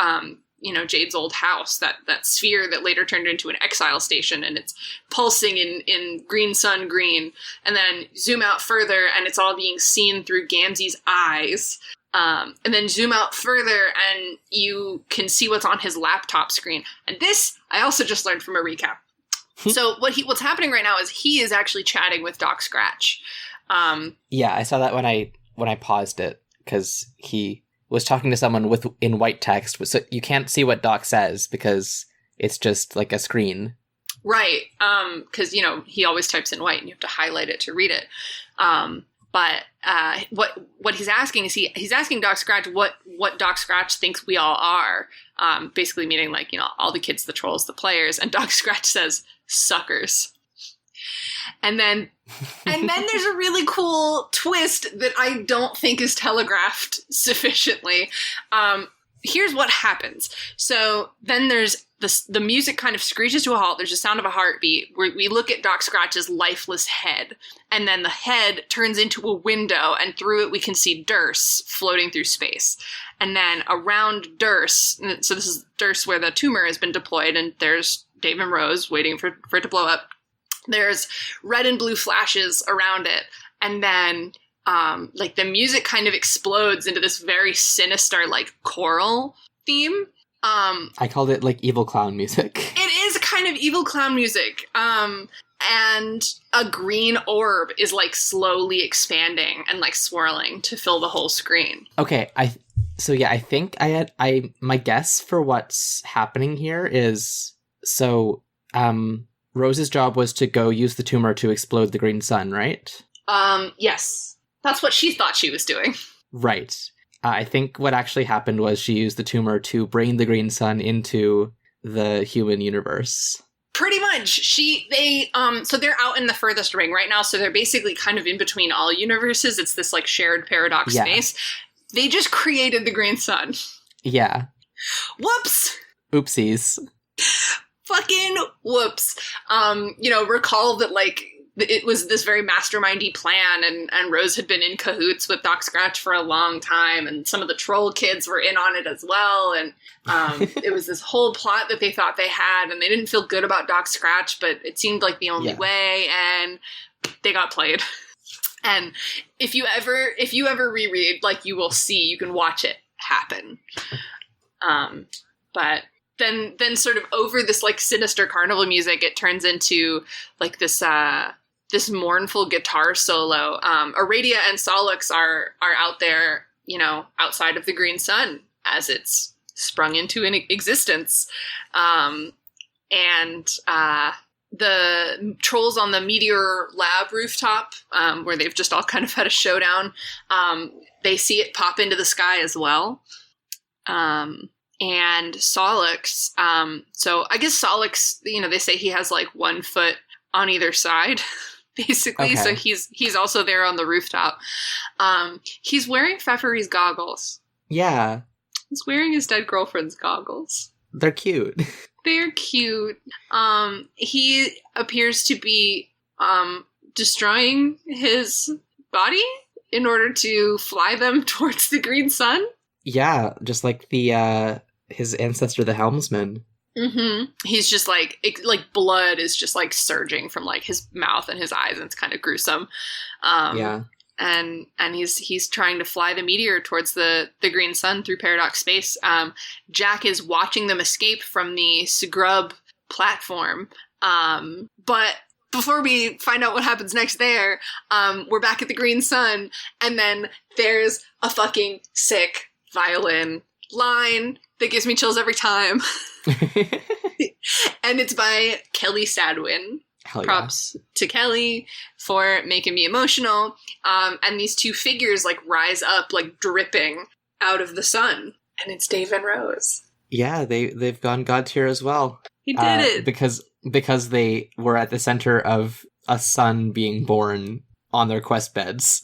A: Jade's old house, that sphere that later turned into an exile station, and it's pulsing in green sun green. And then zoom out further, and it's all being seen through Gamzee's eyes. And then zoom out further, and you can see what's on his laptop screen. And this, I also just learned from a recap. So what's happening right now is he is actually chatting with Doc Scratch.
B: Yeah, I saw that when I paused it, because he was talking to someone in white text, so you can't see what Doc says because it's just like a screen. Right,
A: because, he always types in white and you have to highlight it to read it. But what he's asking is he's asking Doc Scratch what Doc Scratch thinks we all are, basically meaning like, all the kids, the trolls, the players, and Doc Scratch says, suckers. And then there's a really cool twist that I don't think is telegraphed sufficiently. Here's what happens. So then there's the music kind of screeches to a halt. There's a sound of a heartbeat. We look at Doc Scratch's lifeless head, and then the head turns into a window, and through it we can see Durst floating through space. And then around Durst, so this is Durst where the tumor has been deployed, and there's Dave and Rose waiting for it to blow up. There's red and blue flashes around it. And then, like, the music kind of explodes into this very sinister, like, choral theme.
B: I called it, like, evil clown music.
A: It is kind of evil clown music. And a green orb is, like, slowly expanding and, like, swirling to fill the whole screen.
B: Okay, I think my guess for what's happening here is So, Rose's job was to go use the tumor to explode the green sun, right?
A: Yes. That's what she thought she was doing.
B: Right. I think what actually happened was she used the tumor to bring the green sun into the human universe.
A: Pretty much. So they're out in the furthest ring right now, so they're basically kind of in between all universes. It's this, like, shared paradox space. They just created the green sun.
B: Yeah.
A: Whoops!
B: Oopsies.
A: Fucking whoops. Recall that, like, it was this very mastermindy plan, and Rose had been in cahoots with Doc Scratch for a long time, and some of the troll kids were in on it as well, and it was this whole plot that they thought they had, and they didn't feel good about Doc Scratch, but it seemed like the only way, and they got played. And if you ever reread, like, you will see, you can watch it happen. But then sort of over this, like, sinister carnival music, it turns into, like, this mournful guitar solo. Aradia and Solix are out there, outside of the green sun as it's sprung into an existence. The trolls on the Meteor Lab rooftop, where they've just all kind of had a showdown, they see it pop into the sky as well. And Solix, so I guess Solix, they say he has, like, 1 foot on either side, basically. Okay. So he's also there on the rooftop. He's wearing Pfeffery's goggles.
B: Yeah.
A: He's wearing his dead girlfriend's goggles.
B: They're cute.
A: They're cute. He appears to be destroying his body in order to fly them towards the green sun.
B: Yeah, just like his ancestor, the helmsman.
A: Mm-hmm. He's just like blood is just, like, surging from, like, his mouth and his eyes, and it's kind of gruesome. Yeah. And he's trying to fly the meteor towards the green sun through paradox space. Jack is watching them escape from the Scrub platform. But before we find out what happens next there, we're back at the green sun, and then there's a fucking sick violin line that gives me chills every time. And it's by Kelly Sadwin. Props to Kelly for making me emotional. And these two figures, like, rise up, like, dripping out of the sun. And it's Dave and Rose.
B: Yeah, they've gone god tier as well.
A: He did it.
B: Because they were at the center of a sun being born on their quest beds.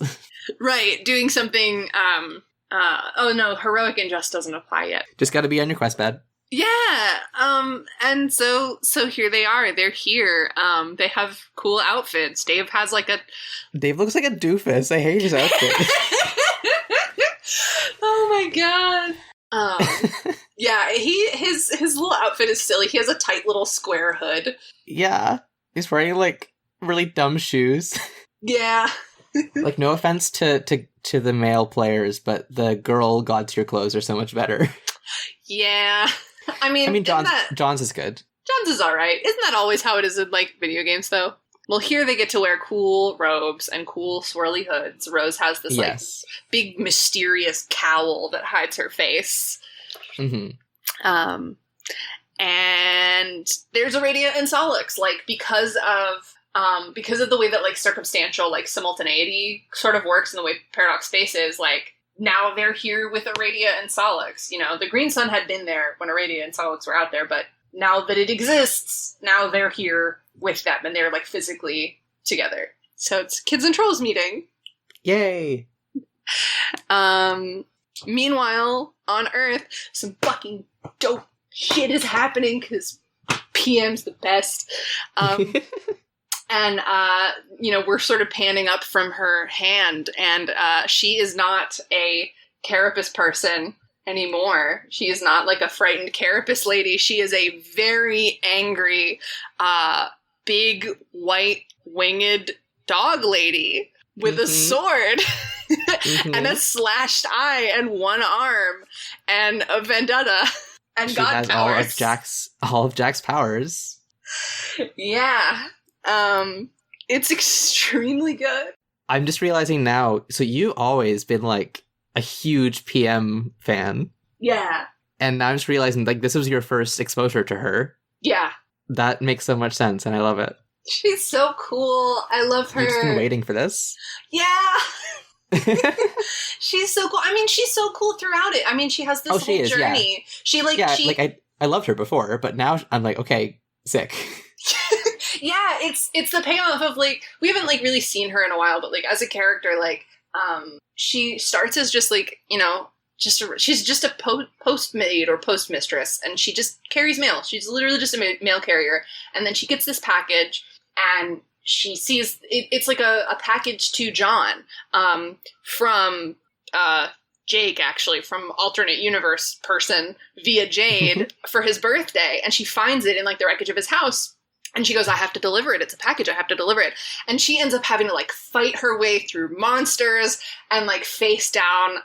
A: Right, doing something, heroic and just doesn't apply yet.
B: Just gotta be on your quest bed.
A: Yeah, and so here they are. They're here. They have cool outfits. Dave has, like,
B: Dave looks like a doofus. I hate his outfit.
A: Oh my god. Yeah, his little outfit is silly. He has a tight little square hood.
B: Yeah, he's wearing, like, really dumb shoes.
A: Yeah.
B: Like, no offense to the male players, but the girl god tier clothes are so much better.
A: Yeah. I mean,
B: John's is good.
A: John's is alright. Isn't that always how it is in, like, video games, though? Well, here they get to wear cool robes and cool swirly hoods. Rose has this, like, big mysterious cowl that hides her face. Mm-hmm. And there's Aradia and Solix, like, because of the way that, like, circumstantial, like, simultaneity sort of works in the way paradox space is, like, now they're here with Aradia and Solix. The green sun had been there when Aradia and Solix were out there, but now that it exists, now they're here with them, and they're, like, physically together. So it's Kids and Trolls meeting.
B: Yay!
A: Meanwhile, on Earth, some fucking dope shit is happening, because PM's the best. And, we're sort of panning up from her hand, and she is not a carapace person anymore. She is not, like, a frightened carapace lady. She is a very angry, big, white, winged dog lady with a sword and a slashed eye and one arm and a vendetta and
B: she
A: god
B: has
A: powers.
B: all of Jack's powers.
A: Yeah. It's extremely good.
B: I'm just realizing now, so you've always been, like, a huge PM fan.
A: Yeah.
B: And now I'm just realizing, like, this was your first exposure to her.
A: Yeah.
B: That makes so much sense, and I love it.
A: She's so cool. I love her.
B: You've just been waiting for this?
A: Yeah. She's so cool. I mean, she's so cool throughout it. I mean, she has this whole journey.
B: Yeah. I loved her before, but now I'm like, okay, sick.
A: Yeah, it's the payoff of, like, we haven't, like, really seen her in a while, but, like, as a character, like, she starts as just, like, you know, she's just a postmaid or postmistress, and she just carries mail. She's literally just a mail carrier, and then she gets this package, and she sees it's like a package to John from Jake, actually, from alternate universe person via Jade for his birthday, and she finds it in, like, the wreckage of his house. And she goes, I have to deliver it. It's a package. I have to deliver it. And she ends up having to, like, fight her way through monsters and, like, face down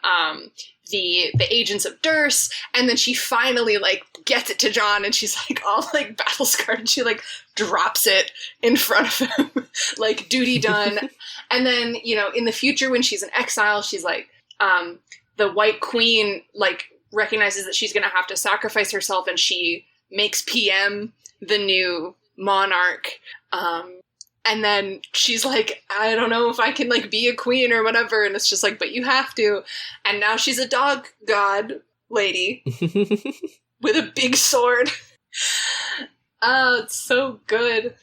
A: the agents of Durst. And then she finally, like, gets it to John, and she's, like, all, like, battle scarred. And she, like, drops it in front of him, like, duty done. And then, you know, in the future when she's in exile, she's, like, the White Queen, like, recognizes that she's going to have to sacrifice herself, and she makes PM the new monarch, and then she's like, I don't know if I can, like, be a queen or whatever, and it's just like, but you have to. And now she's a dog god lady with a big sword. Oh, it's so good.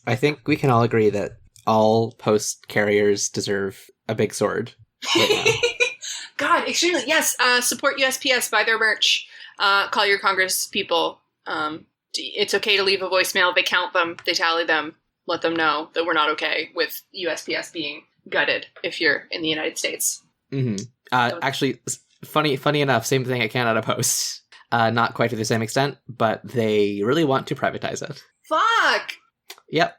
B: I think we can all agree that all post carriers deserve a big sword right now.
A: God, extremely. Yes, support USPS, buy their merch, call your Congress people. It's okay to leave a voicemail. They count them. They tally them. Let them know that we're not okay with USPS being gutted if you're in the United States.
B: Mm-hmm. Actually, funny enough, same thing at Canada Post. Not quite to the same extent, but they really want to privatize it.
A: Fuck!
B: Yep.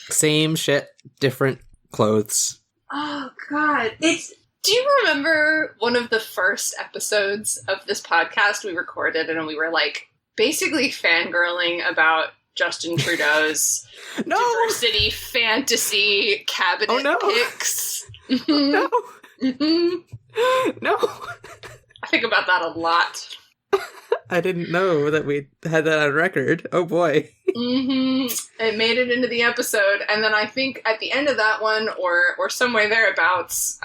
B: Same shit, different clothes.
A: Oh, God. Do you remember one of the first episodes of this podcast we recorded, and we were, like, basically fangirling about Justin Trudeau's diversity fantasy cabinet picks?
B: No. No.
A: I think about that a lot.
B: I didn't know that we had that on record. Oh boy.
A: It made it into the episode, and then I think at the end of that one, or somewhere thereabouts,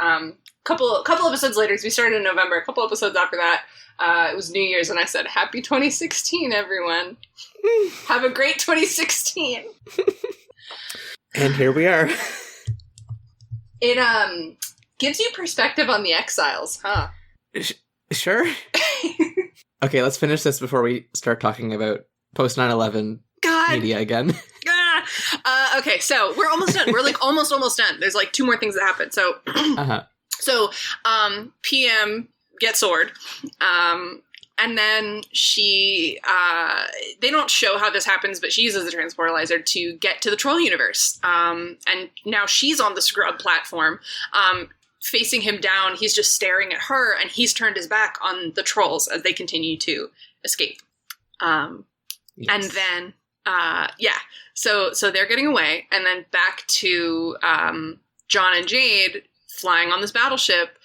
A: couple episodes later, because we started in November, a couple episodes after that, it was New Year's, and I said, Happy 2016, everyone. Have a great 2016.
B: And here we are.
A: It gives you perspective on the exiles, huh?
B: Sure. Okay, let's finish this before we start talking about post 9/11 media again.
A: Okay, so we're almost done. We're, like, almost done. There's, like, 2 more things that happen. So, So, PM gets sword, and then she, they don't show how this happens, but she uses the transportalizer to get to the troll universe, and now she's on the scrub platform, facing him down. He's just staring at her, and he's turned his back on the trolls as they continue to escape. Yes. And then, so they're getting away, and then back to John and Jade flying on this battleship.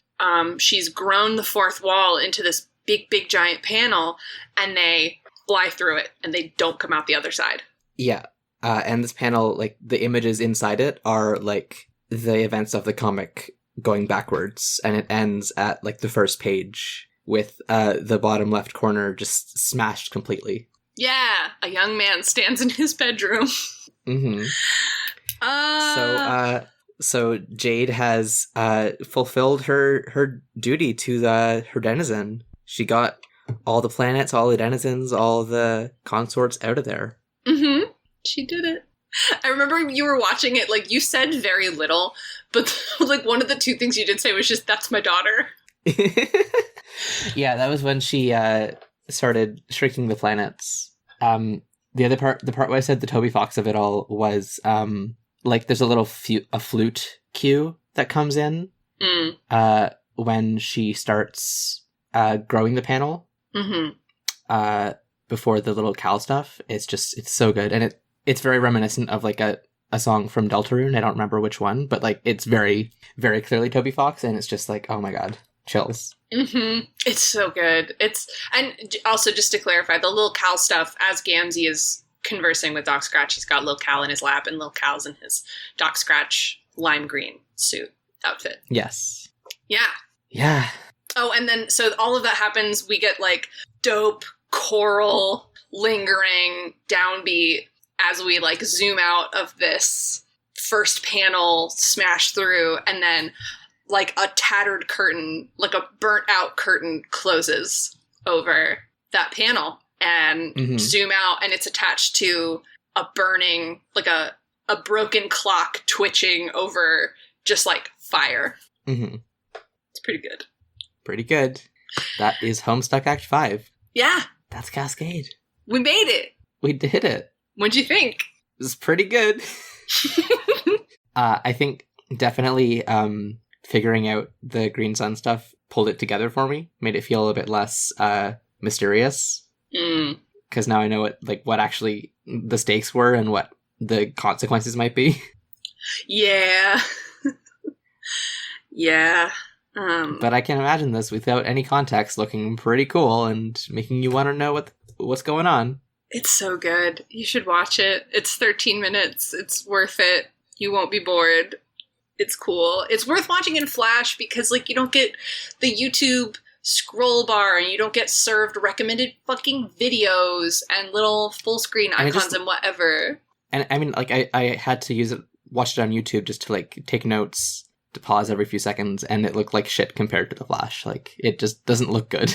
A: She's grown the fourth wall into this big giant panel, and they fly through it, and they don't come out the other side.
B: Yeah, and this panel, like, the images inside it are, like, the events of the comic going backwards, and it ends at, like, the first page with the bottom left corner just smashed completely.
A: Yeah, a young man stands in his bedroom.
B: Mm-hmm. So Jade has fulfilled her duty to her denizen. She got all the planets, all the denizens, all the consorts out of there.
A: Mm-hmm. She did it. I remember you were watching it, like, you said very little, but, like, one of the 2 things you did say was just, that's my daughter.
B: Yeah, that was when she started shrinking the planets. The other part, the part where I said the Toby Fox of it all was, like, there's a little a flute cue that comes in when she starts growing the panel. Mm-hmm. Before the little cow stuff. It's so good. And it's very reminiscent of, like, a song from Deltarune. I don't remember which one, but, like, it's very, very clearly Toby Fox, and it's just like, oh my god, chills.
A: Mm-hmm. It's so good. And also, just to clarify, the little cow stuff, as Gamzee is conversing with Doc Scratch. He's got Lil Cal in his lap, and Lil Cal's in his Doc Scratch lime green suit outfit.
B: Yes.
A: Yeah.
B: Yeah.
A: Oh, and then, so all of that happens, we get, like, dope, choral, lingering downbeat as we, like, zoom out of this first panel, smash through, and then, like, a tattered curtain, like a burnt-out curtain closes over that panel, and zoom out, and it's attached to a burning, like, a broken clock twitching over just, like, fire.
B: Mm-hmm.
A: It's pretty good.
B: Pretty good. That is Homestuck Act 5.
A: Yeah.
B: That's Cascade.
A: We made it.
B: We did it.
A: What'd you think?
B: It was pretty good. I think definitely figuring out the Green Sun stuff pulled it together for me, made it feel a bit less mysterious. Because now I know what actually the stakes were and what the consequences might be.
A: Yeah. Yeah.
B: But I can imagine this without any context looking pretty cool and making you want to know what's going on.
A: It's so good. You should watch it. It's 13 minutes. It's worth it. You won't be bored. It's cool. It's worth watching in Flash because, like, you don't get the YouTube scroll bar and you don't get served recommended fucking videos and little full screen icons and whatever.
B: And I mean, like, I had to watch it on YouTube just to, like, take notes, to pause every few seconds, and it looked like shit compared to the Flash. Like, it just doesn't look good.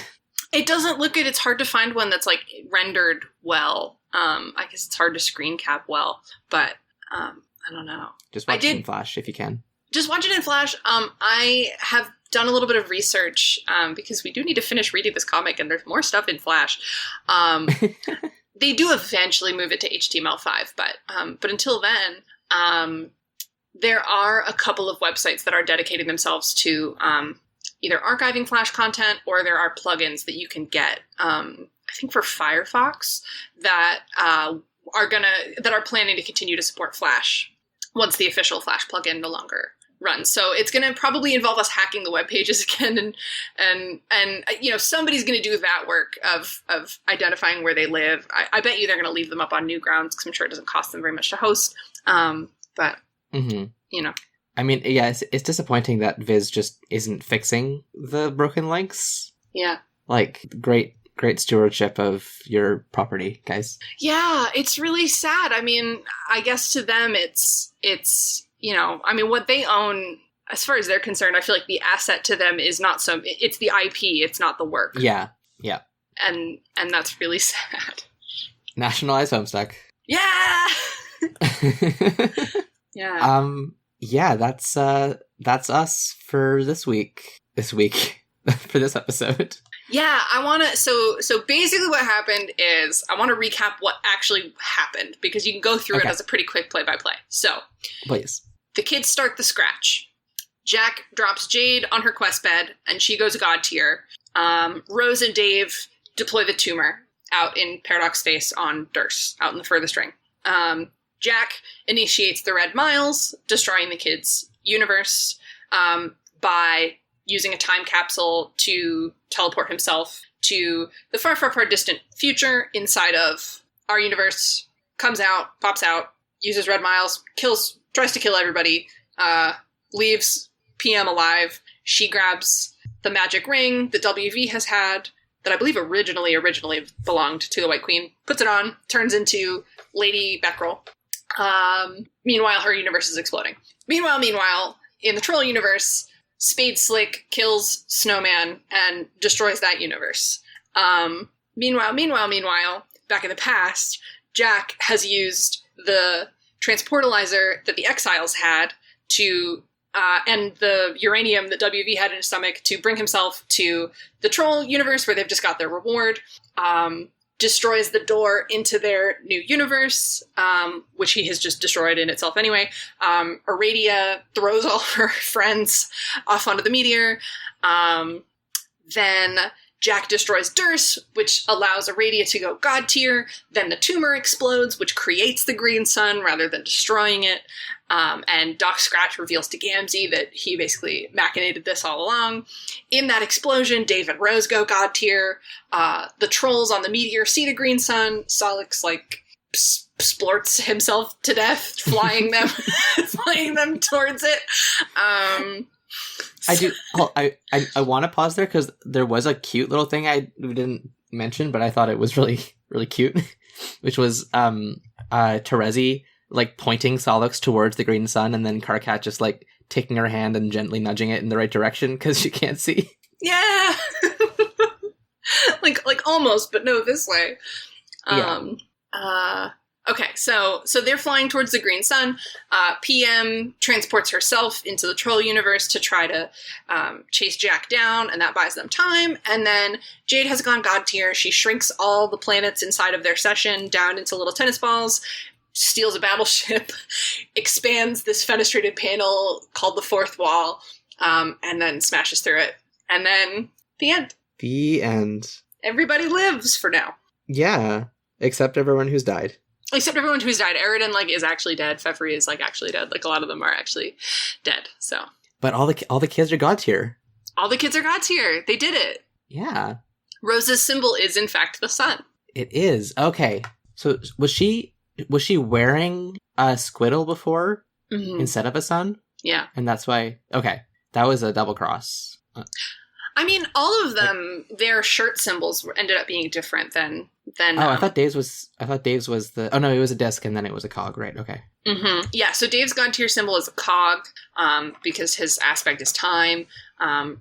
A: It doesn't look good. It's hard to find one that's, like, rendered well. I guess it's hard to screen cap well, but I don't know.
B: Just watch it in Flash if you can. Just
A: watch it in Flash. I have done a little bit of research because we do need to finish reading this comic, and there's more stuff in Flash. They do eventually move it to HTML5, but until then, there are a couple of websites that are dedicating themselves to either archiving Flash content, or there are plugins that you can get, I think for Firefox, that are planning to continue to support Flash once the official Flash plugin no longer runs. So it's going to probably involve us hacking the web pages again, and you know, somebody's going to do that work of identifying where they live. I bet you they're going to leave them up on Newgrounds because I'm sure it doesn't cost them very much to host. But you know,
B: I mean, yeah, it's disappointing that Viz just isn't fixing the broken links.
A: Yeah, like
B: great stewardship of your property, guys.
A: Yeah, it's really sad. I mean, I guess to them it's you know, I mean, what they own, as far as they're concerned, I feel like the asset to them is not it's the IP, it's not the work.
B: Yeah.
A: And that's really sad.
B: Nationalize Homestuck.
A: Yeah! Yeah.
B: Yeah, that's us for this week. For this episode.
A: Yeah, I want to, so basically what happened is, I want to recap what actually happened, because you can go through it as a pretty quick play-by-play. So,
B: please.
A: The kids start the scratch. Jack drops Jade on her quest bed, and she goes God tier. Rose and Dave deploy the tumor out in Paradox Space on Durst, out in the furthest ring. Jack initiates the Red Miles, destroying the kids' universe, by using a time capsule to teleport himself to the far, far, far distant future inside of our universe, comes out, pops out, uses Red Miles, tries to kill everybody, leaves PM alive. She grabs the magic ring that WV has had, that I believe originally belonged to the White Queen, puts it on, turns into Lady Beckrel. Meanwhile, her universe is exploding. Meanwhile, in the Troll universe, Spade Slick kills Snowman and destroys that universe. Meanwhile, back in the past, Jack has used the transportalizer that the Exiles had to, and the uranium that WV had in his stomach to bring himself to the Troll universe, where they've just got their reward. Destroys the door into their new universe, which he has just destroyed in itself anyway. Aradia throws all her friends off onto the meteor. Then Jack destroys Durst, which allows Aradia to go God tier. Then the tumor explodes, which creates the Green Sun rather than destroying it. And Doc Scratch reveals to Gamzee that he basically machinated this all along. In that explosion, Dave and Rose go God tier. The trolls on the meteor see the Green Sun. Solix, splorts himself to death, flying them towards it.
B: I do. I want to pause there because there was a cute little thing I didn't mention, but I thought it was really, really cute, which was Terezi like pointing Solix towards the green sun, and then Karkat just like taking her hand and gently nudging it in the right direction because she can't see.
A: Yeah, like almost, but no, this way. Okay, so they're flying towards the green sun. PM transports herself into the troll universe to try to chase Jack down, and that buys them time. And then Jade has gone god tier. She shrinks all the planets inside of their session down into little tennis balls, steals a battleship, expands this fenestrated panel called the fourth wall, and then smashes through it. And then the end.
B: The end.
A: Everybody lives for now.
B: Yeah, except everyone who's died.
A: Except everyone who's died. Eridan, like, is actually dead. Fefri is, like, actually dead. Like, a lot of them are actually dead, so.
B: But all the kids are god tier.
A: All the kids are god tier. They did it.
B: Yeah.
A: Rose's symbol is, in fact, the sun.
B: It is. Okay. So, was she wearing a squiddle before instead of a sun?
A: Yeah.
B: And that's why... Okay. That was a double cross.
A: I mean, all of them, their shirt symbols ended up being different than.
B: I thought Dave's was the. Oh no, it was a disc and then it was a cog, right? Okay.
A: Mm-hmm. Yeah. So Dave's god tier symbol is a cog, because his aspect is time.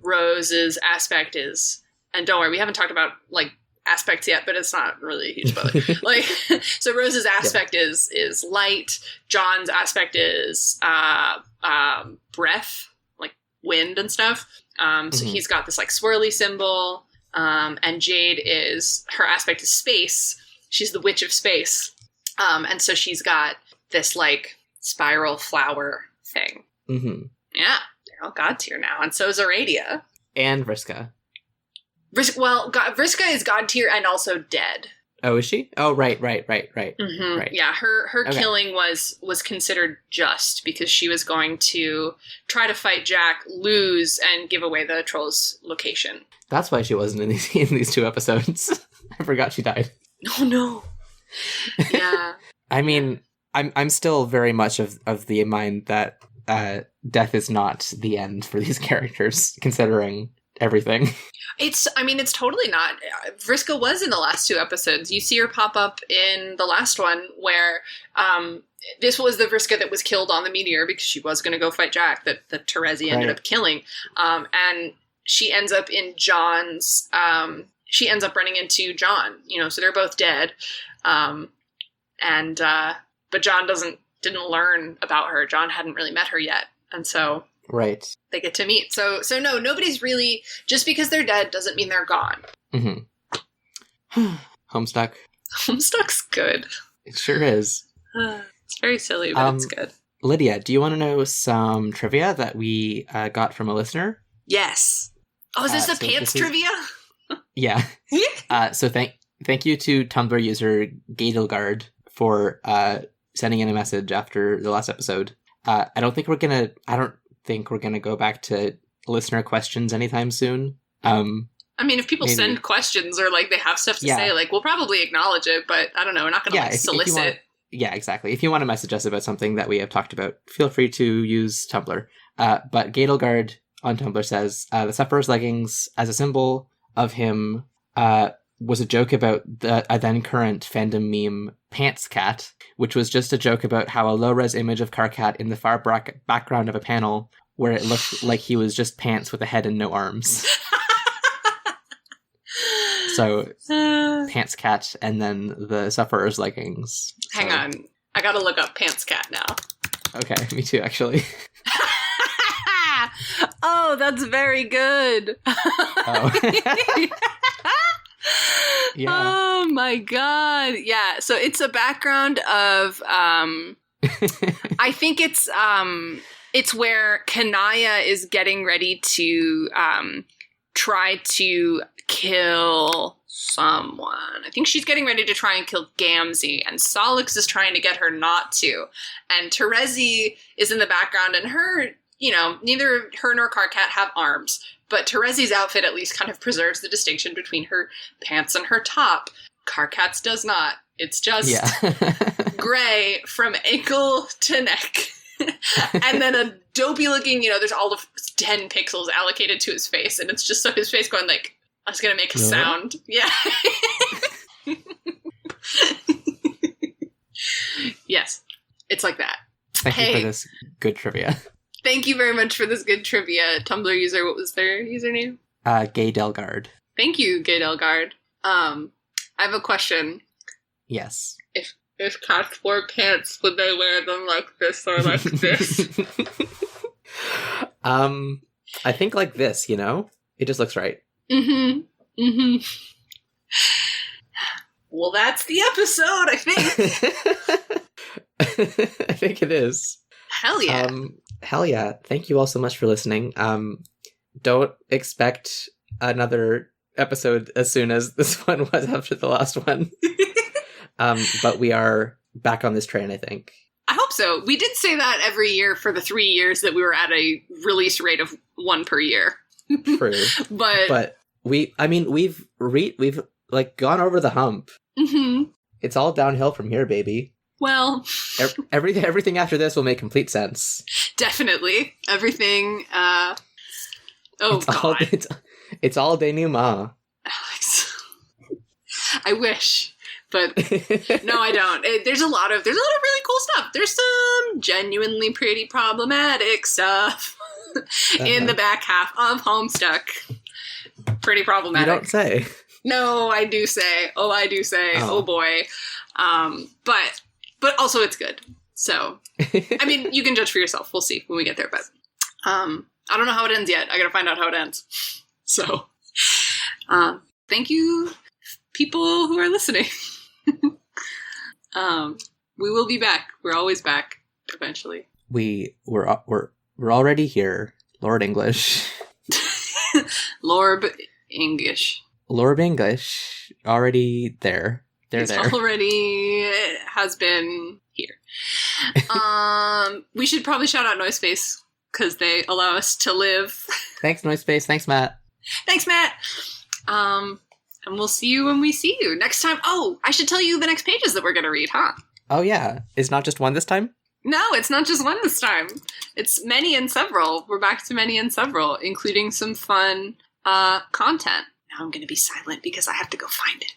A: Rose's aspect is, and don't worry, we haven't talked about like aspects yet, but it's not really a huge bother. Like, so Rose's aspect is light. John's aspect is breath, like wind and stuff. So he's got this like swirly symbol, and Jade her aspect is space. She's the witch of space. And so she's got this like spiral flower thing. Mm-hmm. Yeah, they're all god tier now. And so is Aradia.
B: And Vriska.
A: Vriska is god tier and also dead.
B: Oh, is she? Oh, right.
A: Mm-hmm.
B: Right.
A: Yeah, her killing was considered just because she was going to try to fight Jack, lose, and give away the troll's location.
B: That's why she wasn't in these two episodes. I forgot she died.
A: Oh no. Yeah.
B: I mean, I'm still very much of the mind that death is not the end for these characters, considering everything.
A: It's totally not. Vriska was in the last two episodes. You see her pop up in the last one where this was the Vriska that was killed on the meteor because she was going to go fight Jack that Terezi ended up killing. And she ends up in John's... she ends up running into John, so they're both dead. But John didn't learn about her. John hadn't really met her yet. And so...
B: Right.
A: They get to meet. So no, nobody's really... Just because they're dead doesn't mean they're gone.
B: Mm-hmm. Homestuck.
A: Homestuck's good.
B: It sure is.
A: It's very silly, but it's good.
B: Lydia, do you want to know some trivia that we got from a listener?
A: Yes. Oh, is this the pants trivia?
B: Yeah. So thank you to Tumblr user Gadelgard for sending in a message after the last episode. I don't think we're gonna go back to listener questions anytime soon.
A: If people send questions or like they have stuff to say, like we'll probably acknowledge it, but I don't know, we're not gonna solicit.
B: Yeah, exactly. If you want to message us about something that we have talked about, feel free to use Tumblr. But Gadelgard on Tumblr says the Sufferer's leggings as a symbol of him was a joke about a then current fandom meme Pants Cat, which was just a joke about how a low-res image of Karkat in the far background of a panel where it looked like he was just pants with a head and no arms. So, Pants Cat and then the Sufferer's leggings.
A: Hang on. I gotta look up Pants Cat now.
B: Okay, me too, actually.
A: Oh, that's very good.
B: Oh. Yeah.
A: Oh my god. Yeah. So it's a background of I think it's where Kanaya is getting ready to try to kill someone. I think she's getting ready to try and kill Gamzee, and Solix is trying to get her not to. And Terezi is in the background, and her, neither her nor Karkat have arms. But Terezi's outfit at least kind of preserves the distinction between her pants and her top. Karkat's does not. It's just
B: Yeah.
A: gray from ankle to neck. And then a dopey looking, there's all of 10 pixels allocated to his face. And it's just so his face going like, I was going to make a sound. Yeah. Yes. It's like that.
B: Thank you for this good trivia.
A: Thank you very much for this good trivia. Tumblr user, what was their username?
B: Gay Delgard.
A: Thank you, Gay Delgard. I have a question.
B: Yes.
A: If cats wore pants, would they wear them like this or like this?
B: I think like this, It just looks right.
A: Mm-hmm. Mm-hmm. Well, that's the episode, I think.
B: I think it is.
A: Hell yeah.
B: Hell yeah. Thank you all so much for listening. Don't expect another episode as soon as this one was after the last one. But we are back on this train, I think.
A: I hope so. We did say that every year for the 3 years that we were at a release rate of 1 per year.
B: True. But we've like gone over the hump.
A: Mm-hmm.
B: It's all downhill from here, baby.
A: Well,
B: everything after this will make complete sense.
A: Definitely. Everything,
B: It's all denouement.
A: Alex. I wish, but no, I don't. There's a lot of really cool stuff. There's some genuinely pretty problematic stuff in the back half of Homestuck. Pretty problematic.
B: You don't say.
A: No, I do say. Oh, I do say. Oh boy. But also it's good. So, I mean, you can judge for yourself. We'll see when we get there. But I don't know how it ends yet. I gotta find out how it ends. So, thank you, people who are listening. We will be back. We're always back. Eventually.
B: We're already here. Lord English.
A: Lorb English.
B: Lorb English. Already there. It's there.
A: Already has been here. We should probably shout out Noisepace because they allow us to live.
B: Thanks, Noisepace. Thanks, Matt.
A: Thanks, Matt. And we'll see you when we see you next time. Oh, I should tell you the next pages that we're going to read, huh?
B: Oh, yeah. It's not just one this time?
A: No, it's not just one this time. It's many and several. We're back to many and several, including some fun content. Now I'm going to be silent because I have to go find it.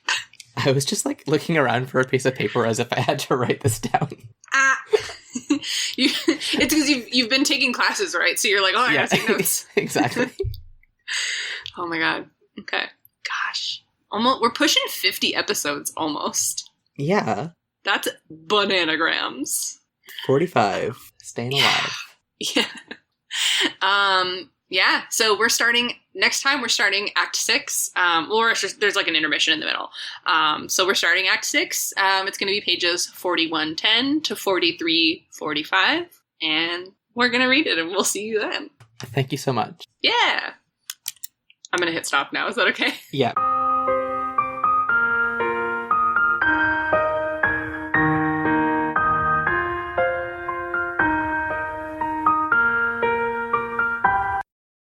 B: I was just like looking around for a piece of paper as if I had to write this down.
A: It's because you've been taking classes, right? So you're like, I gotta take notes.
B: Exactly.
A: Oh my god. Okay. Gosh. We're pushing 50 episodes almost.
B: Yeah.
A: That's bananagrams.
B: 45. Staying alive.
A: Yeah. Yeah, so next time we're starting Act 6, or there's like an intermission in the middle. So we're starting Act 6, it's going to be pages 4110 to 4345, and we're going to read it, and we'll see you then.
B: Thank you so much.
A: Yeah! I'm going to hit stop now, is that okay?
B: Yeah.